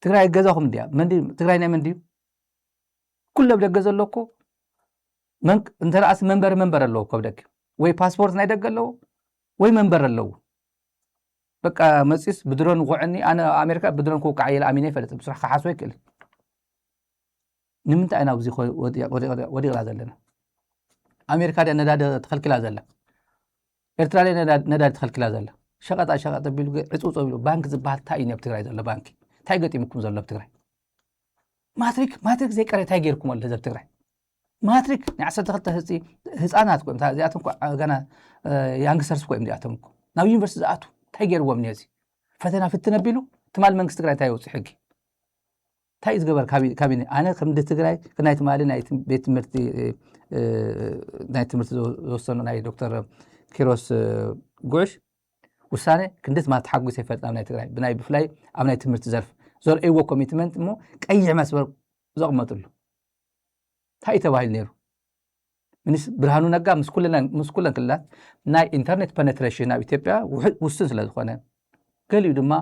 ትግራይ ገዛኹም እንዲያ መንዲ ትግራይ ናይ መንዲ ኩሉ ብደገ ዘለኩ መንክ እንተራእስ መንበር ኣለዎ ከብደክ ወይ ፓስፖርት ናይ ደገ ኣለዎ ወይ መንበር ኣለዎ በቃ መጽስ ብድሮን ጉዕኒ ኣነ ኣሜሪካ ብድሮን ኩውቃዕ ኢላ ኣሚነ ይፈልጥ ብስራሕ ከሓስወ ይክእል ንምንታይ ኣይና ብዙ ወዲቕላ ዘለና ኣሜሪካ ደ ነዳድ ተኸልክላ ዘላ ኤርትራ ለ ነዳድ ተኸልክላ ዘላ ሸቐጣ ቢሉ ዕጹጽ ቢሉ ባንክ ዝበሃል እንታይ እዩ ኣብ ትግራይ ዘሎ ባንኪ እንታይ ገጢምኩም ዘሎ ኣብ ትግራይ ማትሪክ ዘይቀረ እንታይ ጌርኩም ኣሎ ህዝብ ትግራይ ማትሪክ ናይ 12 ህፃናት ኮይም እዚኣቶም ገና ያንግሰርስ ኮይም እዚኣቶም ናብ ዩኒቨርሲቲ ዝኣቱ እንታይ ጌርዎም ነዚ ፈተና ፍትን ኣቢሉ ትማል መንግስቲ ትግራይ እንታይ ይወፅእ ሕጊ እንታይ ዝገበር ካቢነ ኣነ ከም ደ ትግራይ ናይ ትማሊ ናይ ቤት ትምህርቲ ዝወሰኑ ናይ ዶክተር ኪሮስ ጉዕሽ ውሳኔ ክንደት ማለት ተሓጒሰ ይፈልጥ ኣብ ናይ ትግራይ ብናይ ብፍላይ ኣብ ናይ ትምህርቲ ዘርፍ ዘርእይዎ ኮሚትመንት እሞ ቀይሕ መስመር ዘቕመጡሉ እንታይ ተባሂሉ ነይሩ ሚኒስ ብርሃኑ ነጋ ምስ ኩለን ክልላት ናይ ኢንተርኔት ፔኔትሬሽን ኣብ ኢትዮጵያ ውስን ስለ ዝኾነ ገሊኡ ድማ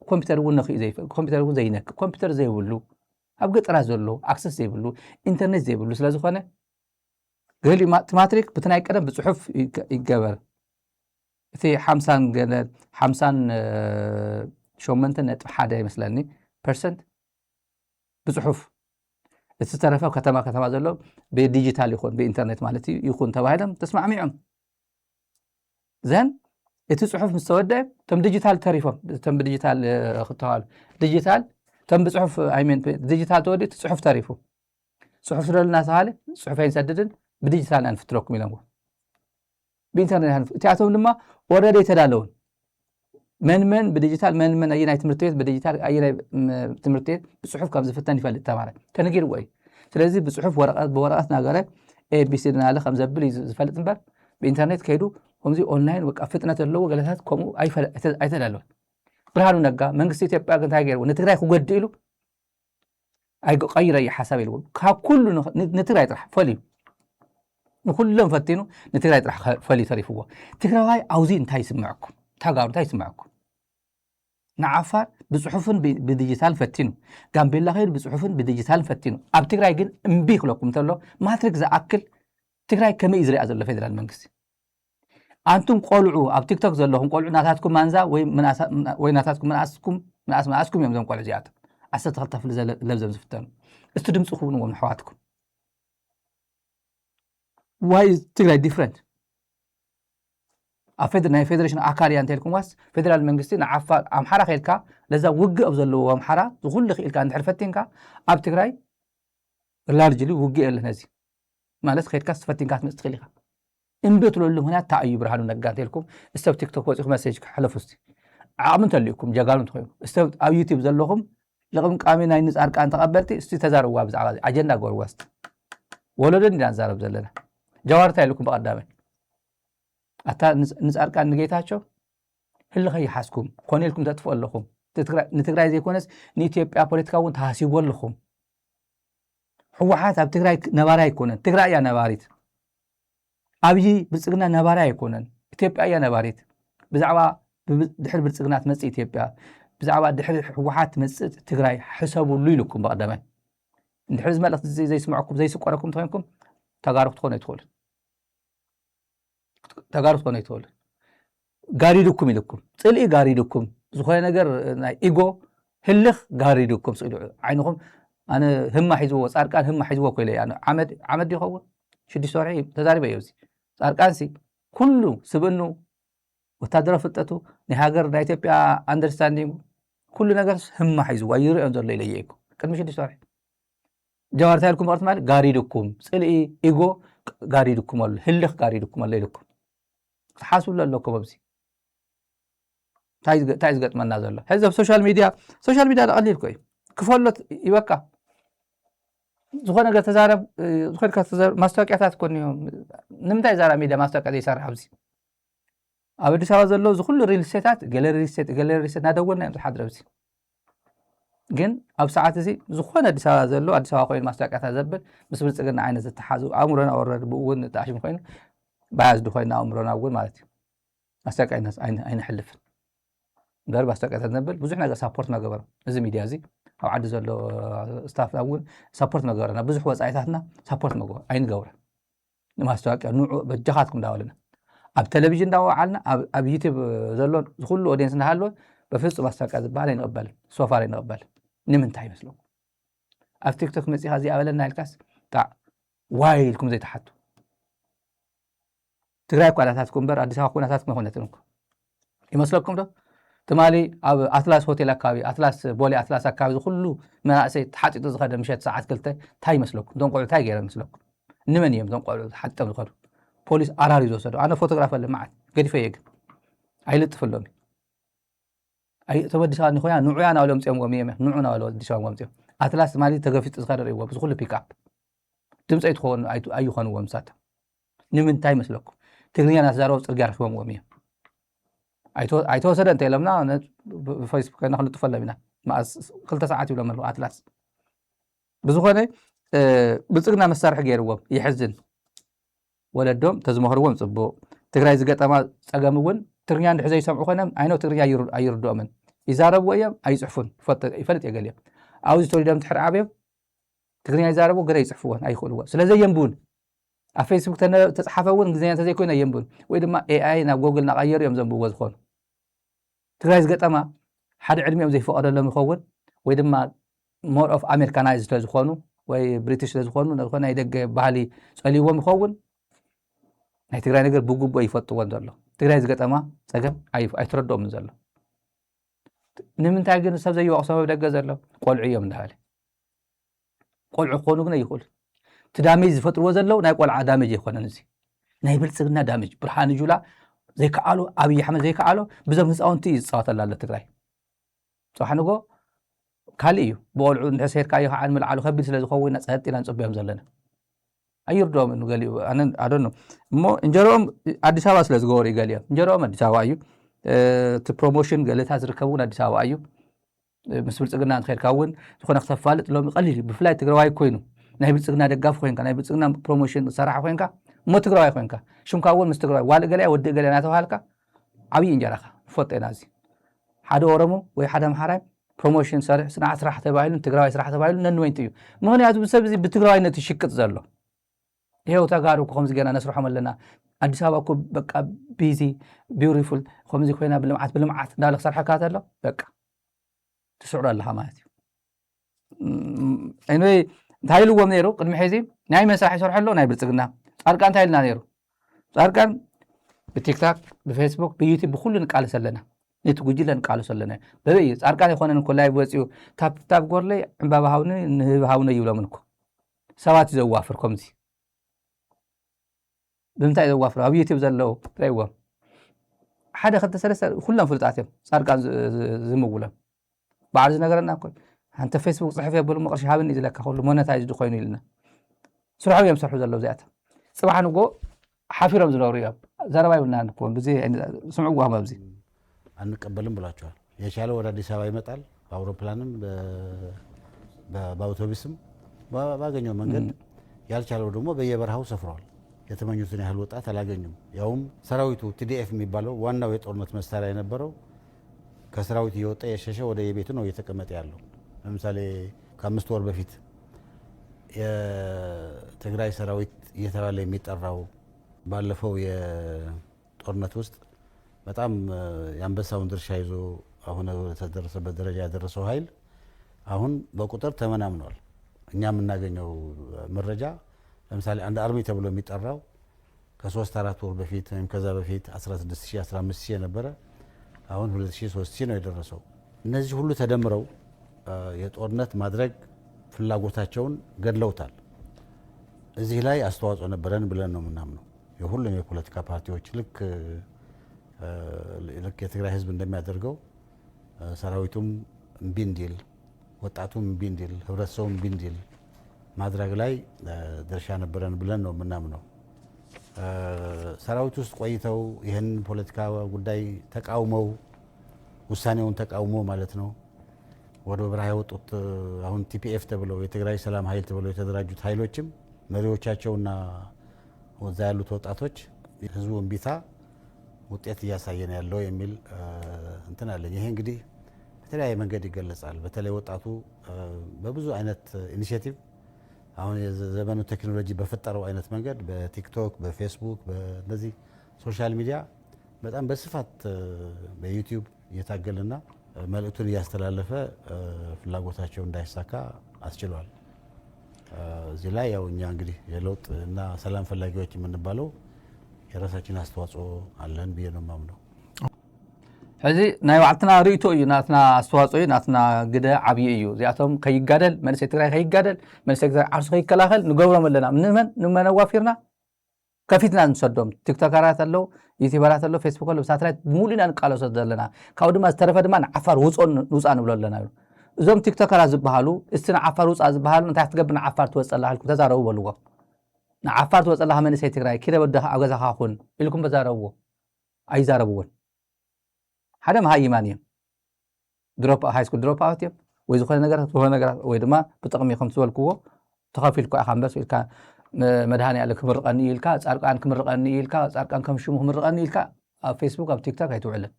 ኮምፒተር እውን ንኽእ ዘይፈ ኮምፒተር እውን ዘይነክ ኮምፒተር ዘይብሉ ኣብ ገጠራት ዘሎ ኣክሰስ ዘይብሉ ኢንተርኔት ዘይብሉ ስለ ዝኾነ ገሊኡ ማትሪክ ብትናይ ቀደም ብጽሑፍ ይገበር እቲ 58.1 ይመስለኒ ፐርሰንት ብጽሑፍ እቲ ተረፈው ከተማ ዘሎ ብዲጂታል ይኹን ብኢንተርኔት ማለት ይኹን ተባሂሎም ተስማዕሚዖም ዘን እቲ ጽሑፍ ምስተወደአ ተም ዲጂታል ተሪፎም ተም ዲጂታል ክተዋል ዲጂታል ተም ብጽሑፍ ኣይሜን ዲጂታል ተወዲ ጽሑፍ ተሪፉ ጽሑፍ ስለልና ተባለ ጽሑፍ አይንሰድድን ብዲጂታል አንፍትሮኩም ኢሎም بإنترنت هنف تأتون لما ورد يتدالون من بديجيتال من أي نايت مرتين بديجيتال أي نايت مرتين بصحف كم زفتني فلت تمارا كان غير وعي سلازي بصحف ورقات ناقرة A B C ناله خمسة بلي فلت نبر بإنترنت كيدو هم زي أونلاين وقفتنا تلو وقالت كم أي تدالون برهانو نجا من قصتي تبقى كنت هاجر ونتقرأ خو قد إلو أي غير أي حساب إلو كله نتقرأ يطرح فلي كلهم فتينو نتقرأ يطرح فلي تعرفوا تقرأ هاي عاوزين تايسم معكم تاجروا تايسم معكم نعفر بصحفن بديجيتال فتينو قام بالله خير بصحفن بديجيتال فتينو أب تقرأ يجين مبيخ لكم تلو ما تركز أكل تقرأ كم يزرع أزل فيدرال منقسي أنتم قولوا أب تيك توك زلهم قولوا ناتاتكم منزا ويناتاتكم مناسكم يوم زم قولوا زيادة أسد غلطة في لبزم زفتان استدم سخون ومن حواتكم why is Tigray different فيدريشن أكاري أنتلكم واس فيدرال منقسي نعفر أمحرا خيلكا لذا وقع أبزلوا أمحرا زغل خيلكا أنت حرفتينكا أب تقراي لارجلي وقع النازي ما لس خيلكا فتينكا مستخليها إن بيطلوا لهم هنا تعيب برهانو نقاتلكم استو تيك توك واسيخ مساج حلفوستي عامن تليكم جاقالون تخيم استو أو يوتيوب زلهم لغم قامين ناينز أركان تقبلتي استي تزاروا وابز عغازي أجندا قول واست ولدن دان زارب زلنا جوارتها لكم بقدامي أتا نسألكان نجيتاتشو هل خي حاسكم خوني لكم تدفع لكم نتقرأ زي كونس نيتيوبيا بوليتيكا وانت حاسيبوا لكم حوحات بتقرأ نبارا يكونن تقرأ يا نباريت أبي بتسقنا نبارا يكونن إثيوبيا يا نباريت بزعوا دحر بتسقنات مس إثيوبيا بزعوا دحر حوحات مس تقرأ حسابوا لكم بقدامي دحر زمالك زي يسمعكم زي سكركم تهينكم تجارب تكون يدخل تجارب تكون يدخل غاري لكم صلي غاري لكم زخوي نجر ايجو هلخ غاري لكم صلوا عينهم انا هم حيزو صارقان هم حيزو كويله يعني عمد يخون شدي سورعي تزاري بيوزي صارقان سي كله سبنو وتدر فطتو نهاجر دا ኢትዮጵያ አንደርስታንዲንግ كل ነገር هم حيزو ويري انزل ليليكم كان مش شدي سورعي جوارتها لكم قرط مال غاري لكم صلي ايجو غاري لكم ولا هلخ غاري لكم ولا لكم تحاسبوا لكم بزي تايز قط منا زله هذا السوشيال ميديا قليل كوي كفلت يبقى زخونه غير تزارب زخونه كتزارب ماستوقياتات كونيهم نمتا يزارا ميديا ماستوقيات يسار حبزي ابدي سوا زله زخل ريل ستات جاليري ست نادونا حدربزي ግን ኣብ ሰዓት እዚ ዝኾነ ኣዲስ ኣበባ ዘሎ ኣዲስ ኣበባ ኮይኑ ማስታወቂያታት ዘብል ምስ ብልፅግና ዓይነት ዝተሓዙ ኣእምሮና ወረድ ብእውን ተኣሽም ኮይኑ ባያዝዲ ኮይና ኣእምሮና እውን ማለት እዩ ማስታወቂያ ኣይንሕልፍን እምበር ማስታወቂያታት ዘብል ብዙሕ ነገር ሳፖርት ናገበረ እዚ ሚድያ እዚ أو عدز له ستاف أول سبورت مجبرنا بزح وسايتاتنا سبورت مجبر أين جورة لما استوى نوع بجهاتكم داولنا أب تلفزيون داو علنا أب يوتيوب زلون كله أودينس نهالو بفلس بستاك أزبال ينقبل سوفار ينقبل نمن تاي مسلو أب تيك توك مسي هذه أولنا الكاس تاع وايلكم زي تحتو تقرأي قناتاتكم بر أديسها قناتاتكم هنا تنكم يمسلكم ده تمالي أطلس هوتيل أكابي أطلس بولي أطلس أكابي كله ما أسي تحت تزغد مشيت ساعات قلت تاي مسلكم دون قول تاي غير مسلكم نمن يوم دون قول حتى بالخير بوليس أراري زوسدو أنا فوتوغراف اللي معي قد فيك أي لطفلوني أي تودي شغال نخويا نوعنا ولا متيم ومية نوعنا ولا ودي شغال ومتيم أطلس مالي تقفيت صغير أيوة بس كله بيك أب تمس أي تخون أي خان ومسات نمن تاي مسلكم تغني أنا زارو ترجع خوام ومية أي تو سر أنت لمنا أنا بفيسبوك أنا خلت طفل بينا مع خلت ساعات ولا مرة أطلس بزخوني بزقنا مسارح غير وب يحزن ولدهم تزمهرهم صبو تግራይ ዝገጠማ ፀገም እውን ትግርኛ እንድሕር ዘይሰምዑ ኮይኖም ዓይነው ትግርኛ ኣይርድኦምን ይዛረቡ እዮም ኣይፅሕፉን ይፈልጥ የገሊኦም ኣብዚ ተወሊዶም ድሕሪ ዓብዮም ትግርኛ ይዛረቡ ገለ ይፅሕፍዎን ኣይኽእልዎ ስለዘየንብውን ኣብ ፌስቡክ ተፃሓፈ እውን ግዜኛ እንተዘይኮይኑ ኣየንብውን ወይ ድማ ኤኣይ ናብ ጎግል እናቐየሩ እዮም ዘንብብዎ ዝኾኑ ትግራይ ዝገጠማ ሓደ ዕድሚኦም ዘይፈቐደሎም ይኸውን ወይ ድማ ሞር ኦፍ ኣሜሪካናይዝ ስለዝኾኑ ወይ ብሪቲሽ ስለዝኾኑ ዝኾነ ናይ ደገ ባህሊ ፀሊዎም ይኸውን ናይ ትግራይ ነገር ብጉቦ ይፈጥዎን ዘሎ ትግራይ ዝገጠማ ፀገም ኣይትረድኦምን ዘሎ ንምንታይ ግን ሰብ ዘይወቕሶም ኣብ ደገ ዘሎ ቆልዑ እዮም እንዳበለ ቆልዑ ክኾኑ ግን ኣይኽእሉ እቲ ዳሜጅ ዝፈጥርዎ ዘለው ናይ ቆልዓ ዳሜጅ ኣይኮነን እዚ ናይ ብልፅግና ዳሜጅ ብርሃን ጁላ ዘይከኣሉ ኣብይ ኣሕመድ ዘይከኣሉ ብዞም ህፃውንቲ እዩ ዝፃወተላ ኣሎ ትግራይ ፅባሕ ንጎ ካልእ እዩ ብቆልዑ እንድሕር ሰይድካዮ ከዓ ንምልዓሉ ከቢድ ስለዝኸውን ፀጥ ኢና ንፅበዮም ዘለና ኣይርድኦም ገሊኡ ኣነ ኣዶኖ እሞ እንጀሮኦም ኣዲስ ኣበባ ስለ ዝገበሩ እዩ ገሊኦም እንጀሮኦም ኣዲስ ኣበባ እዩ እቲ ፕሮሞሽን ገለታት ዝርከቡ እውን ኣዲስ ኣበባ እዩ ምስ ብልፅግና እንትኸድካ እውን ዝኾነ ክተፋልጥ ሎሚ ቀሊል ብፍላይ ትግራዋይ ኮይኑ ናይ ብልፅግና ደጋፊ ኮይንካ ናይ ብልፅግና ፕሮሞሽን ሰራሕ ኮይንካ እሞ ትግራዋይ ኮይንካ ሽምካ እውን ምስ ትግራዋይ ዋልእ ገለያ ወዲእ ገለያ እናተባሃልካ ዓብዪ እንጀራኻ ንፈልጦ ኢና እዚ ሓደ ኦሮሞ ወይ ሓደ ኣምሓራይ ፕሮሞሽን ሰርሕ ስርዓት ስራሕ ተባሂሉ ትግራዋይ ስራሕ ተባሂሉ ነንወይንቲ እዩ ምክንያቱ ሰብ እዚ ብትግራዋይነት ይሽቅጥ ዘሎ ይሄው ተጋሩ ከምዚ ገና ነስርሖም ኣለና ኣዲስ ኣበባ እኮ በቃ ቢዚ ቢዩቲፉል ከምዚ ኮይና ብልምዓት እንዳለ ክሰርሐካ ተሎ በቃ ትስዕሮ ኣለኻ ማለት እዩ ኤንዌይ እንታይ ኢልዎም ነይሩ ቅድሚ ሕዚ ናይ መን ስራሕ ይሰርሑ ኣሎ ናይ ብልፅግና ፃድቃን እንታይ ኢልና ነይሩ ፃድቃን ብቲክታክ ብፌስቡክ ብዩቲብ ብኩሉ ንቃለስ ኣለና ነቲ ጉጅለ ንቃለስ ኣለና በበይ ፃድቃን ይኮነን እኮ ላይ ወፂኡ ታብ ጎርለይ ዕምባባ ሃውኒ ንህብ ሃውነ ይብሎምን እኮ ሰባት ዘዋፍር ከምዚ ብምንታይ ዘዋፍሩ ኣብ ዩቲብ ዘለው ትሪእዎም ሓደ ክልተ ሰለስተ ኩሎም ፍሉጣት እዮም ፃድቃን ዝምውሎም በዓል ዝነገረና እኮ አንተ ፌስቡክ ፅሕፍ የብሉ መቅርሺ ሃብኒ ዝለካ ኩሉ ሞነታይዝድ ኮይኑ ኢልና ስርሖም እዮም ሰርሑ ዘለው እዚኣቶም ፅባሕ ንጎ ሓፊሮም ዝነብሩ እዮም ዘረባ ይብልና ንኮን ብዚ ስምዕዎም ኣብዚ አንቀበልም ብላችኋል የቻለ ወደ አዲስ አበባ ይመጣል በአውሮፕላንም በአውቶቡስም ባገኘው መንገድ ያልቻለው ደግሞ በየበረሃው ሰፍሯል የተመኙትን ያህል ወጣት አላገኙም ያውም ሰራዊቱ ቲዲኤፍ የሚባለው ዋናው የጦርነት መሳሪያ የነበረው ከሰራዊት እየወጣ የሸሸ ወደ የቤቱ ነው እየተቀመጠ ያለው ለምሳሌ ከ5 ወር በፊት የትግራይ ሰራዊት እየተባለ የሚጠራው ባለፈው የጦርነት ውስጥ በጣም የአንበሳውን ድርሻ ይዞ አሁን ተደረሰበት ደረጃ ያደረሰው ኃይል አሁን በቁጥር ተመናምኗል እኛ የምናገኘው መረጃ ለምሳሌ አንድ አርሚ ተብሎ የሚጠራው ከ3-4 ወር በፊት ወይም ከዛ በፊት 16000 15000 የነበረ አሁን 2000 3000 ነው የደረሰው እነዚህ ሁሉ ተደምረው የጦርነት ማድረግ ፍላጎታቸውን ገድለውታል እዚህ ላይ አስተዋጽኦ ነበረን ብለን ነው ምናምነው የሁሉም የፖለቲካ ፓርቲዎች ልክ የትግራይ ህዝብ እንደሚያደርገው ሰራዊቱም እምቢ እንዲል ወጣቱም እምቢ እንዲል ህብረተሰቡም እምቢ እንዲል ማድረግ ላይ ድርሻ ነበረን ብለን ነው ምናምነው ሰራዊት ውስጥ ቆይተው ይሄን ፖለቲካ ጉዳይ ተቃውመው ውሳኔውን ተቃውሞ ማለት ነው ወደ በረሃ የወጡት አሁን ቲፒኤፍ ተብለው የትግራይ ሰላም ኃይል ተብለው የተደራጁት ኃይሎችም መሪዎቻቸውና ወዛ ያሉት ወጣቶች ህዝቡ እምቢታ ውጤት እያሳየን ያለው የሚል እንትን አለ ይሄ እንግዲህ በተለያየ መንገድ ይገለጻል። በተለይ ወጣቱ በብዙ አይነት ኢኒሼቲቭ አሁን የዘመኑ ቴክኖሎጂ በፈጠረው አይነት መንገድ በቲክቶክ፣ በፌስቡክ፣ በእነዚህ ሶሻል ሚዲያ በጣም በስፋት በዩቲዩብ እየታገልና መልእክቱን እያስተላለፈ ፍላጎታቸው እንዳይሳካ አስችሏል። እዚህ ላይ ያው እኛ እንግዲህ የለውጥ እና ሰላም ፈላጊዎች የምንባለው የራሳችን አስተዋጽኦ አለን ብዬ ነው የማምነው። ሕዚ ናይ ባዕልትና ርእቶ እዩ ናትና አስተዋጽኦ እዩ ናትና ግደ ዓብይ እዩ እዚኣቶም ከይጋደል መንእሰይ ትግራይ ከይጋደል መንእሰይ ትግራይ ዓርሱ ከይከላኸል ንገብሮም ኣለና ንመን ኣዋፊርና ከፊትና ንሰዶም ቲክቶከራት ኣለው ዩቲዩበራት ኣለው ፌስቡክ ኣለው ሳተላይት ሙሉና ንቃለሶ ዘለና ካብኡ ድማ ዝተረፈ ድማ ንዓፋር ውፃ ንብሎ ኣለና እዩ እዞም ቲክቶከራት ዝበሃሉ እስቲ ንዓፋር ውፃ ዝበሃሉ እንታይ ክትገብር ንዓፋር ትወፅእ ኣለካ ኢልኩም ተዛረቡ በልዎ ንዓፋር ትወፅእ ኣለካ መንእሰይ ትግራይ ኪደ ወድኻ ኣብ ገዛኻ ኩን ኢልኩም ተዛረብዎ ኣይዛረብዎን ሓደ መሃይማን እዮም ድሮፕ ሃይስኩል ድሮፕ ኣውት እዮም ወይ ዝኾነ ነገራት ወይ ድማ ብጥቕሚ ከም ዝበልክዎ ተኸፊልኩ ኢኻ እምበር ኢልካ መድሃኒ ያለ ክምርቐኒ ኢልካ ጻድቃን ክምርቐኒ ኢልካ ጻድቃን ከም ሽሙ ክምርቐኒ ኢልካ ኣብ ፌስቡክ ኣብ ቲክቶክ ኣይትውዕልን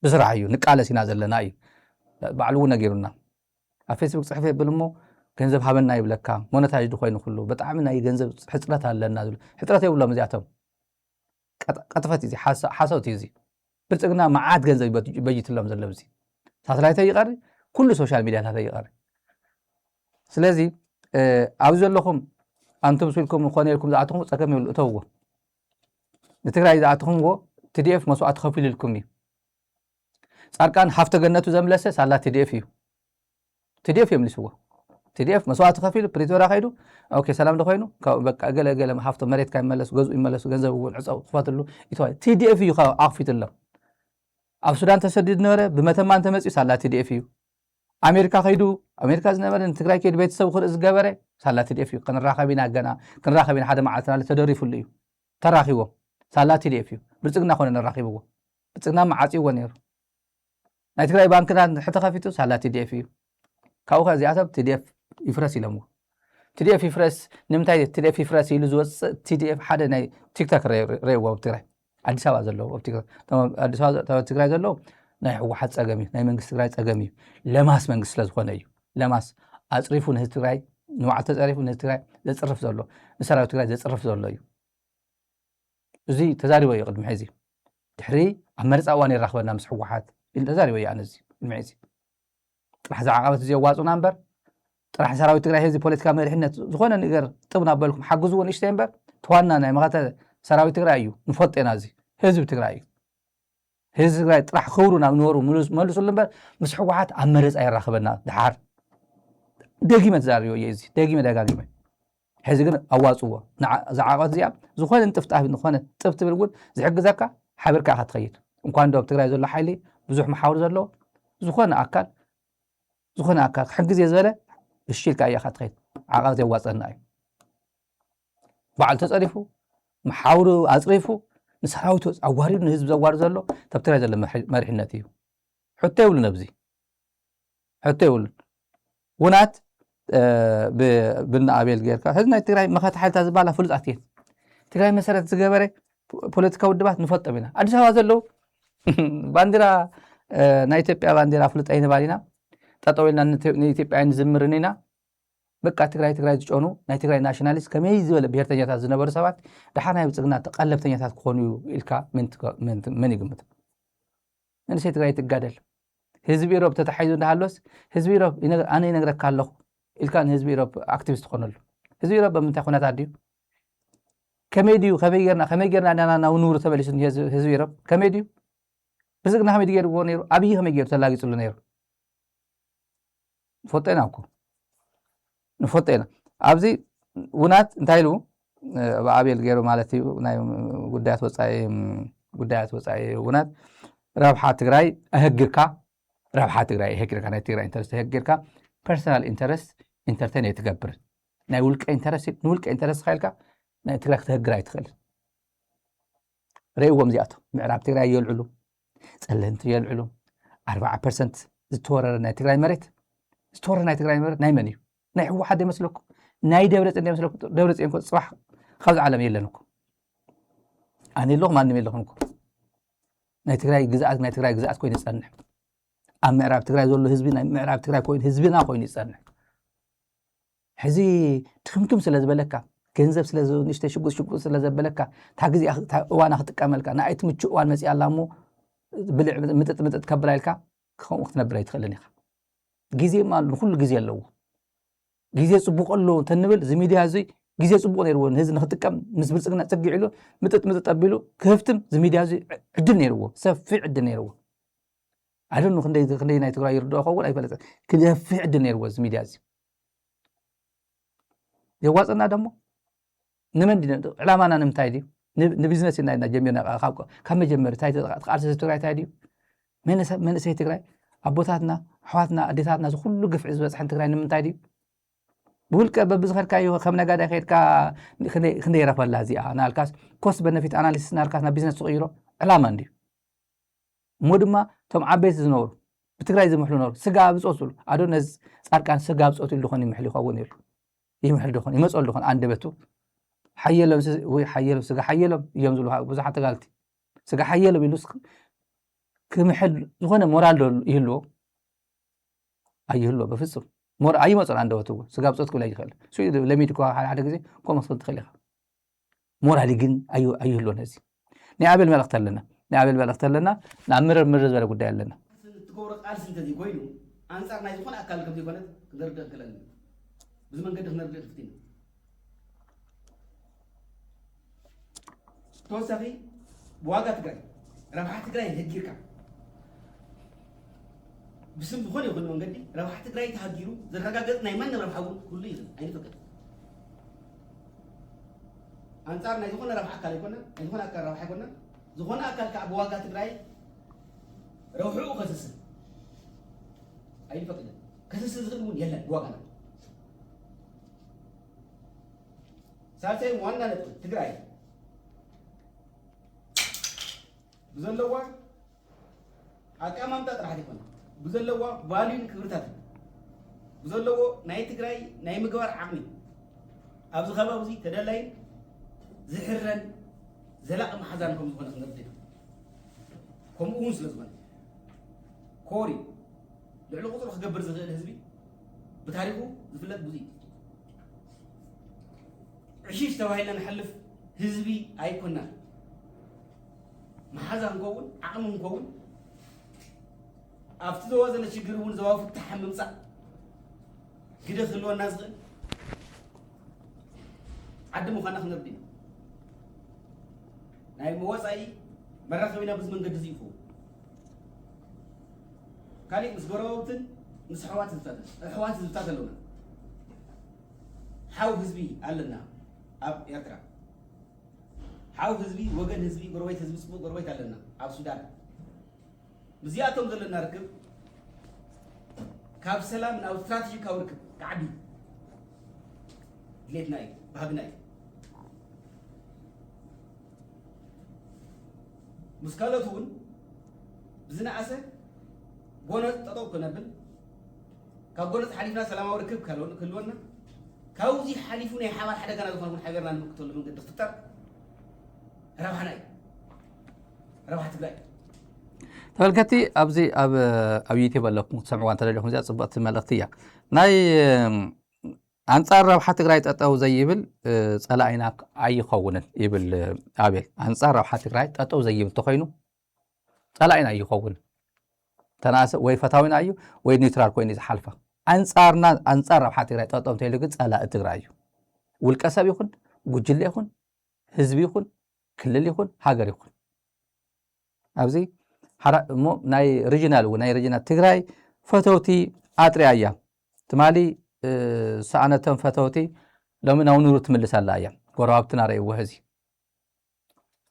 ብስራሕ እዩ ንቃለስ ኢና ዘለና እዩ ባዕሉ እውን ነጊሩና ኣብ ፌስቡክ ጽሕፈ ይብል እሞ ገንዘብ ሃበና ይብለካ ሞነታይዝ ኮይኑ ኩሉ ብጣዕሚ ናይ ገንዘብ ሕፅረት ኣለና ዝብል ሕፅረት የብሎም እዚኣቶም ቀጥፈት እዚ ሓሰውቲ እዚ ብልጽግና መዓት ገንዘብ ይበጅትሎም ዘሎ እዚ ሳተላይት ይቀሪ ኩሉ ሶሻል ሚዲያታት ይቀሪ ስለዚ ኣብዚ ዘለኹም አንቱም ስልኩም ኮነ ኢልኩም ዝኣትኹም ፀገም ይብሉ እተውዎ ንትግራይ ዝኣትኹምዎ TDF መስዋዕት ከፊሉ ኢልኩም እዩ ጻድቃን ሃፍተ ገነቱ ዘምለሰ ሳላ TDF እዩ TDF የምልስዎ TDF መስዋዕት ከፊሉ ፕሪቶሪያ ኸይዱ ኦኬ ሰላም ደኾይኑ በቃ ገለ ሃፍተ መሬት ካይመለስ ገዙ ይመለሱ ገንዘብ እውን ዕፃው ክፈትሉ ይተዋይ TDF እዩ ኣኽፊትሎም ኣብ ሱዳን ተሰዲድ ነበረ ብመተማን ተመጽኡ ሳላ TDF እዩ ኣሜሪካ ኸይዱ ኣሜሪካ ዝነበረ ንትግራይ ከይዱ ቤተሰብ ክርኢ ዝገበረ ሳላ TDF እዩ ክንራኸቢና ገና ክንራኸቢና ሓደ መዓልትና ተደሪፉሉ እዩ ተራኺቦ ሳላ TDF እዩ ብልጽግና ኮነ ነራኺብዎ ብልጽግና መዓጽይዎ ነይሩ ናይ ትግራይ ባንክታት ሕተ ከፊቱ ሳላ TDF እዩ ካብኡ ከዚኣቶም TDF ይፍረስ ኢሎምዎ TDF ይፍረስ ንምንታይ TDF ይፍረስ ኢሉ ዝወፅእ TDF ሓደ ናይ ቲክቶክ ረይዎ ኣብ ትግራይ አዲስ አበባ ዘለዎ ኣብ ቲክቶክ አዲስ አበባ ትግራይ ዘለዎ ናይ ሕወሓት ፀገም እዩ ናይ መንግስቲ ትግራይ ፀገም እዩ ለማስ መንግስቲ ስለዝኾነ እዩ ለማስ ኣፅሪፉ ንህዝቢ ትግራይ ንባዕሉ ተፀሪፉ ንህዝቢ ትግራይ ዘፅርፍ ዘሎ ንሰራዊት ትግራይ ዘፅርፍ ዘሎ እዩ እዚ ተዛሪቦ እዩ ቅድሚ ሕዚ ድሕሪ ኣብ መርፃ እዋን ይራኽበና ምስ ሕወሓት ኢሉ ተዛሪቦ እዩ ኣነ እዚ ቅድሚ ሕዚ ጥራሕ ዝዓቐበት እዚ የዋፅኡና እምበር ጥራሕ ሰራዊት ትግራይ ሕዚ ፖለቲካ መሪሕነት ዝኾነ ነገር ጥብና በልኩም ሓግዝዎ ንእሽተይ እምበር ተዋና ናይ መኸተ ሰራዊት ትግራይ እዩ ንፈልጤና እዚ ህዝቢ ትግራይ እዩ ህዝቢ ትግራይ ጥራሕ ክብሩ ናብ ንበሩ መልሱሉ እምበር ምስ ሕወሓት ኣብ መረፃ ይራኽበና ድሓር ደጊመ ተዛሪቦ እየ እዚ ደጊመ ደጋጊመ ሕዚ ግን ኣዋፅዎ ዝዓቐበት እዚኣ ዝኾነ ንጥፍጣፍ ዝኾነ ጥፍ ትብል እውን ዝሕግዘካ ሓቢርካ ኢኻ ትኸይድ እንኳን ዶ ኣብ ትግራይ ዘሎ ሓይሊ ብዙሕ መሓውር ዘለዎ ዝኾነ ኣካል ክሕግዝ እየ ዝበለ እሺ ኢልካ ኢኻ ትኸይድ ዓቐበት የዋፀና እዩ በዓሉ ተፀሪፉ መሓውሩ ኣፅሪፉ ንሰራዊቱ ኣዋሪዱ ንህዝቢ ዘዋርድ ዘሎ ኣብ ትግራይ ዘሎ መሪሕነት እዩ ሕቶ የብሉን ኣብዚ ሕቶ የብሉን ውናት ብና ኣቤል ጌርካ ሕዚ ናይ ትግራይ መኸተ ሓይልታት ዝበሃላ ፍሉጣት እየን ትግራይ መሰረት ዝገበረ ፖለቲካ ውድባት ንፈልጦም ኢና ኣዲስ ኣበባ ዘለው ባንዴራ ናይ ኢትዮጵያ ባንዴራ ፍሉጣ ይንባል ኢና ጠጠው ኢልና ንኢትዮጵያ ንዝምርን ኢና በቃ ትግራይ ዝጮኑ ናይ ትግራይ ናሽናሊስት ከመይ ዝበለ ብሄርተኛታት ዝነበሩ ሰባት ድሓር ናይ ብልጽግና ተቐለብተኛታት ክኾኑ ኢልካ መን ይግምት መንእሰይ ትግራይ ትጋደል ህዝቢ ኢሮብ ተታሒዙ እንዳሃለወስ ህዝቢ ኢሮብ ኣነ ይነግረካ ኣለኹ ኢልካ ንህዝቢ ኢሮብ ኣክቲቪስት ትኾነሉ ህዝቢ ኢሮብ ብምንታይ ኩነታት ድዩ ከመይ ድዩ ከመይ ጌርና ዳና ናብ ንብሩ ተመሊሱ ህዝቢ ኢሮብ ከመይ ድዩ ብልጽግና ከመይ ገይርዎ ነይሩ ኣብይ ከመይ ገይሩ ተላጊፅሉ ነይሩ ንፈልጦ ኢና እኮ ንፈልጦ ኢና ኣብዚ ውናት እንታይ ኢሉ ኣብኣቤል ገይሩ ማለት እዩ ናይ ጉዳያት ወፃኢ ውናት ረብሓ ትግራይ ኣህጊርካ ናይ ትግራይ ኢንተረስት ኣህጊርካ ፐርሰናል ኢንተረስት ኢንተርቴን ኣይትገብር ናይ ውልቀ ኢንተረስት ንውልቀ ኢንተረስት ኸይልካ ናይ ትግራይ ክትህግር ኣይትኽእል ረእይዎም እዚኣቶም ምዕራብ ትግራይ የልዕሉ ፀለምቲ የልዕሉ 40% ዝተወረረ ናይ ትግራይ መሬት ናይ መን እዩ ናይ ሕወሓት ይመስለኩም ናይ ደብረፅዮን ይመስለኩም ደብረፅዮን እኮ ፅባሕ ካብዚ ዓለም የለን እኮ ኣነ የለኹም ማንም የለኹም እኮ ናይ ትግራይ ግዝኣት ኮይኑ ዝፀንሕ ኣብ ምዕራብ ትግራይ ዘሎ ህዝቢ ናይ ምዕራብ ትግራይ ኮይኑ ህዝብና ኮይኑ ይጸንሕ ሕዚ ትክምክም ስለ ዝበለካ ገንዘብ ስለ ንሽተ ሽጉጥ ስለ ዘበለካ ታ ግዜ እዋና ክትጥቀመልካ ናይ ትምቹ እዋን መጽ ያላሞ ብልዕ ምጥጥ ከብላይልካ ከምኡ ክትነብር ኣይትኽእልን ኢኻ ግዜ ማለት ኩሉ ግዜ ኣለዎ ግዜ ጽቡቕ ኣሎ ተንብል እዚ ሚድያ እዚ ግዜ ጽቡቕ ነይርዎ ህዝቢ ንኽጥቀም ምስ ብልጽግና ጽጊዕ ኢሉ ምጥጥ ኣቢሉ ክህፍትም እዚ ሚድያ እዚ ዕድል ነይርዎ ሰፊዕ ዕድል ነይርዎ ኣደኑ ክንደይ ናይ ትግራይ ይርድኦ ኸውን ኣይፈለጥን ክሰፊዕ ዕድል ነይርዎ እዚ ሚድያ እዚ የዋጽና ደሞ ንመን ዕላማና ንምታይ ድዩ ንቢዝነስ ኢና ጀሚርና ካብ መጀመሪ ቃልሲ ትግራይ እንታይ ድዩ መንእሰይ ትግራይ ኣቦታትና ኣሕዋትና ኣዴታትና ዝኩሉ ግፍዒ ዝበፅሐን ትግራይ ንምንታይ ድዩ ብውልቀ በብዝኸድካዮ ከም ነጋዳይ ከይድካ ክንደይ ረፈላ እዚኣ ናልካስ ኮስት በነፊት ኣናሊሲስ ናልካስ ናብ ቢዝነስ ትቕይሮ ዕላማ እንድዩ እሞ ድማ ቶም ዓበይቲ ዝነበሩ ብትግራይ ዝምሕሉ ነበሩ ስጋ ብፆትሉ ኣዶ ነዚ ጻድቃን ስጋ ብፆት ኢሉ ድኾን ይምሕል ይኸውን ኢሉ ይምሕል ድኾን ይመፀሉ ድኾን አንደበቱ ሓየሎም ወይ ሓየሎም ስጋ ሓየሎም እዮም ዝብሉ ብዙሓት ተጋልቲ ስጋ ሓየሎም ኢሉስ ክምሕል ዝኾነ ሞራል ይህልዎ ኣይህልዎ በፍጹም ሞራል ኣይመፀሉ አንደበቱ ስጋ ብፆት ክብላ ይኽእል እሱ ለሚድ እኮ ሓደ ግዜ ከምኡ ክትብል ትኽእል ኢኻ ሞራል ግን ኣይህልዎ ነዚ ናይ ኣቤል መልእኽቲ ኣለና ናይ ኣቤል መልእኽቲ ኣለና ናብ ምርምር ዝበለ ጉዳይ ኣለና ትገብሮ ቃልሲ እንተዚ ኮይኑ ኣንጻር ናይ ዝኾነ ኣካል ከም ዘይኮነ ክንርድእ ክእለኒ ብዚ መንገዲ ክንርድእ ክፍትና ተወሳኺ ብዋጋ ትግራይ ረብሓ ትግራይ ህጊርካ ብስም ዝኾነ ይኹን መንገዲ ረብሓ ትግራይ ተሃጊሩ ዘረጋገጽ ናይ ማንም ረብሓ እውን ኩሉ ይኽእል ኣይንፈቅድ ኣንጻር ናይ ዝኾነ ረብሓ ኣካል ኣይኮነ ናይ ዝኾነ ኣካል ረብሓ ኣይኮነ ዝኾነ ኣካል ከዓ ብዋጋ ትግራይ ረውሕኡ ከስስል ኣይንፈቅድን ከስስል ዝኽእል እውን የለን ብዋጋና ሳልሳይ ዋና ነጥብ ትግራይ ብዘለዋ ኣቀማምጣ ጥራሕት ይኮነ ብዘለዋ ቫልዩን ክብርታት ብዘለዎ ናይ ትግራይ ናይ ምግባር ዓቕሚ ኣብዚ ከባቢ እዚ ተደላይን ዝሕረን ዘላቕ ማሓዛን ከም ዝኾነ ክንርድእ ከምኡ እውን ስለ ዝኾነ ኮሪ ልዕሊ ቁፅሩ ክገብር ዝኽእል ህዝቢ ብታሪኹ ዝፍለጥ ብዙ ዕሽሽ ተባሂልና ንሓልፍ ህዝቢ ኣይኮናን ማሓዛ ንከውን ዓቕሚ ንከውን ኣብቲ ዘዋ ዘለ ሽግር እውን ዘባዊ ፍታሕ ምምፃእ ግደ ክህልወና ዝኽእል ዓዲ ምዃና ክንርድእ ኢና ናይ መወፃኢ መራኸቢና ብዚ መንገዲ እዚ ይኽውን ካሊእ ምስ ጎረባብትን ምስ ኣሕዋት ህዝብታት ኣለውና ሓው ህዝቢ ኣለና ኣብ ኤርትራ ሓው ህዝቢ ወገን ህዝቢ ጎረቤት ህዝቢ ፅቡቅ ጎረቤት ኣለና ኣብ ሱዳን ብዚኣቶም ዘለና ርክብ ካብ ሰላም ናብ ስትራቴጂካዊ ርክብ ክዓቢ ድሌትና እዩ ባህግና እዩ ምስ ካልኦት እውን ብዝነኣሰ ጎነፅ ጠጠው ክነብል ካብ ጎነፅ ሓሊፍና ሰላማዊ ርክብ ክህልወና ካብዚ ሓሊፉ ናይ ሓባር ሓደጋና ዝኾነ እውን ሓቢርና ንምክተሉ መንገዲ ክፍጠር ረብሓና እዩ ረብሓ ትግራይ ተመልከቲ ኣብዚ ኣብ ዩቲዩብ ኣለኩም ክትሰምዕዋ እንተደለኹም እዚኣ ፅብቕቲ መልእኽቲ እያ ናይ ኣንጻር ረብሓ ትግራይ ጠጠው ዘይብል ፀላኢና ኣይኸውንን ይብል ኣቤል ኣንጻር ረብሓ ትግራይ ጠጠው ዘይብል እንተኮይኑ ፀላኢና ኣይኸውን ተናእሰ ወይ ፈታዊና እዩ ወይ ኒውትራል ኮይኑ ዝሓልፋ ኣንጻር ረብሓ ትግራይ ጠጠው እንተኢሉ ግን ፀላኢ ትግራይ እዩ ውልቀ ሰብ ይኹን ጉጅለ ይኹን ህዝቢ ይኹን ክልል ይኹን ሃገር ይኹን ኣብዚ እሞ ናይ ሪጅናል እውን ናይ ሪጅናል ትግራይ ፈተውቲ ኣጥርያ እያ ትማሊ ሰኣነቶም ፈተውቲ ሎሚ ናብ ኑሩ ትምልስ ኣላ እያ ጎረባብትና ረእይዎ ሕዚ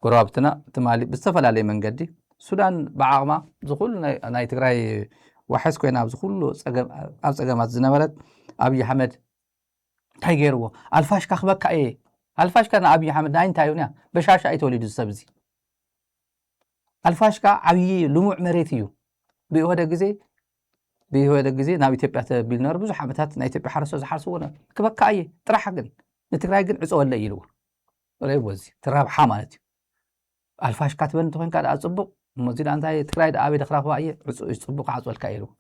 ጎረባብትና ትማሊ ብዝተፈላለየ መንገዲ ሱዳን ብዓቕማ ዝኩሉ ናይ ትግራይ ዋሕስ ኮይና ብዝኩሉ ኣብ ፀገማት ዝነበረት ኣብዪ ኣሕመድ እንታይ ገይርዎ ኣልፋሽካ ክበካ እየ ኣልፋሽካ ንኣብዪ ኣሕመድ ናይ እንታይ እዩን እያ በሻሻ ኣይተወሊዱ ዝሰብ እዚ ኣልፋሽካ ዓብዪ ልሙዕ መሬት እዩ ብኢህወደ ግዜ ናብ ኢትዮጵያ ተቢል ነበረ ብዙሕ ዓመታት ናይ ኢትዮጵያ ሓረስቶ ዝሓርስዎ ክበካ እየ ጥራሕ ግን ንትግራይ ግን ዕፀወለ ኢልዎ ረይዎ እዚ ትረብሓ ማለት እዩ ኣልፋሽካ ትበል እንተኮይንካ ዳ ፅቡቕ مزيد أنت تقرأ أبي دخل خوايه يصبق عصول كايرو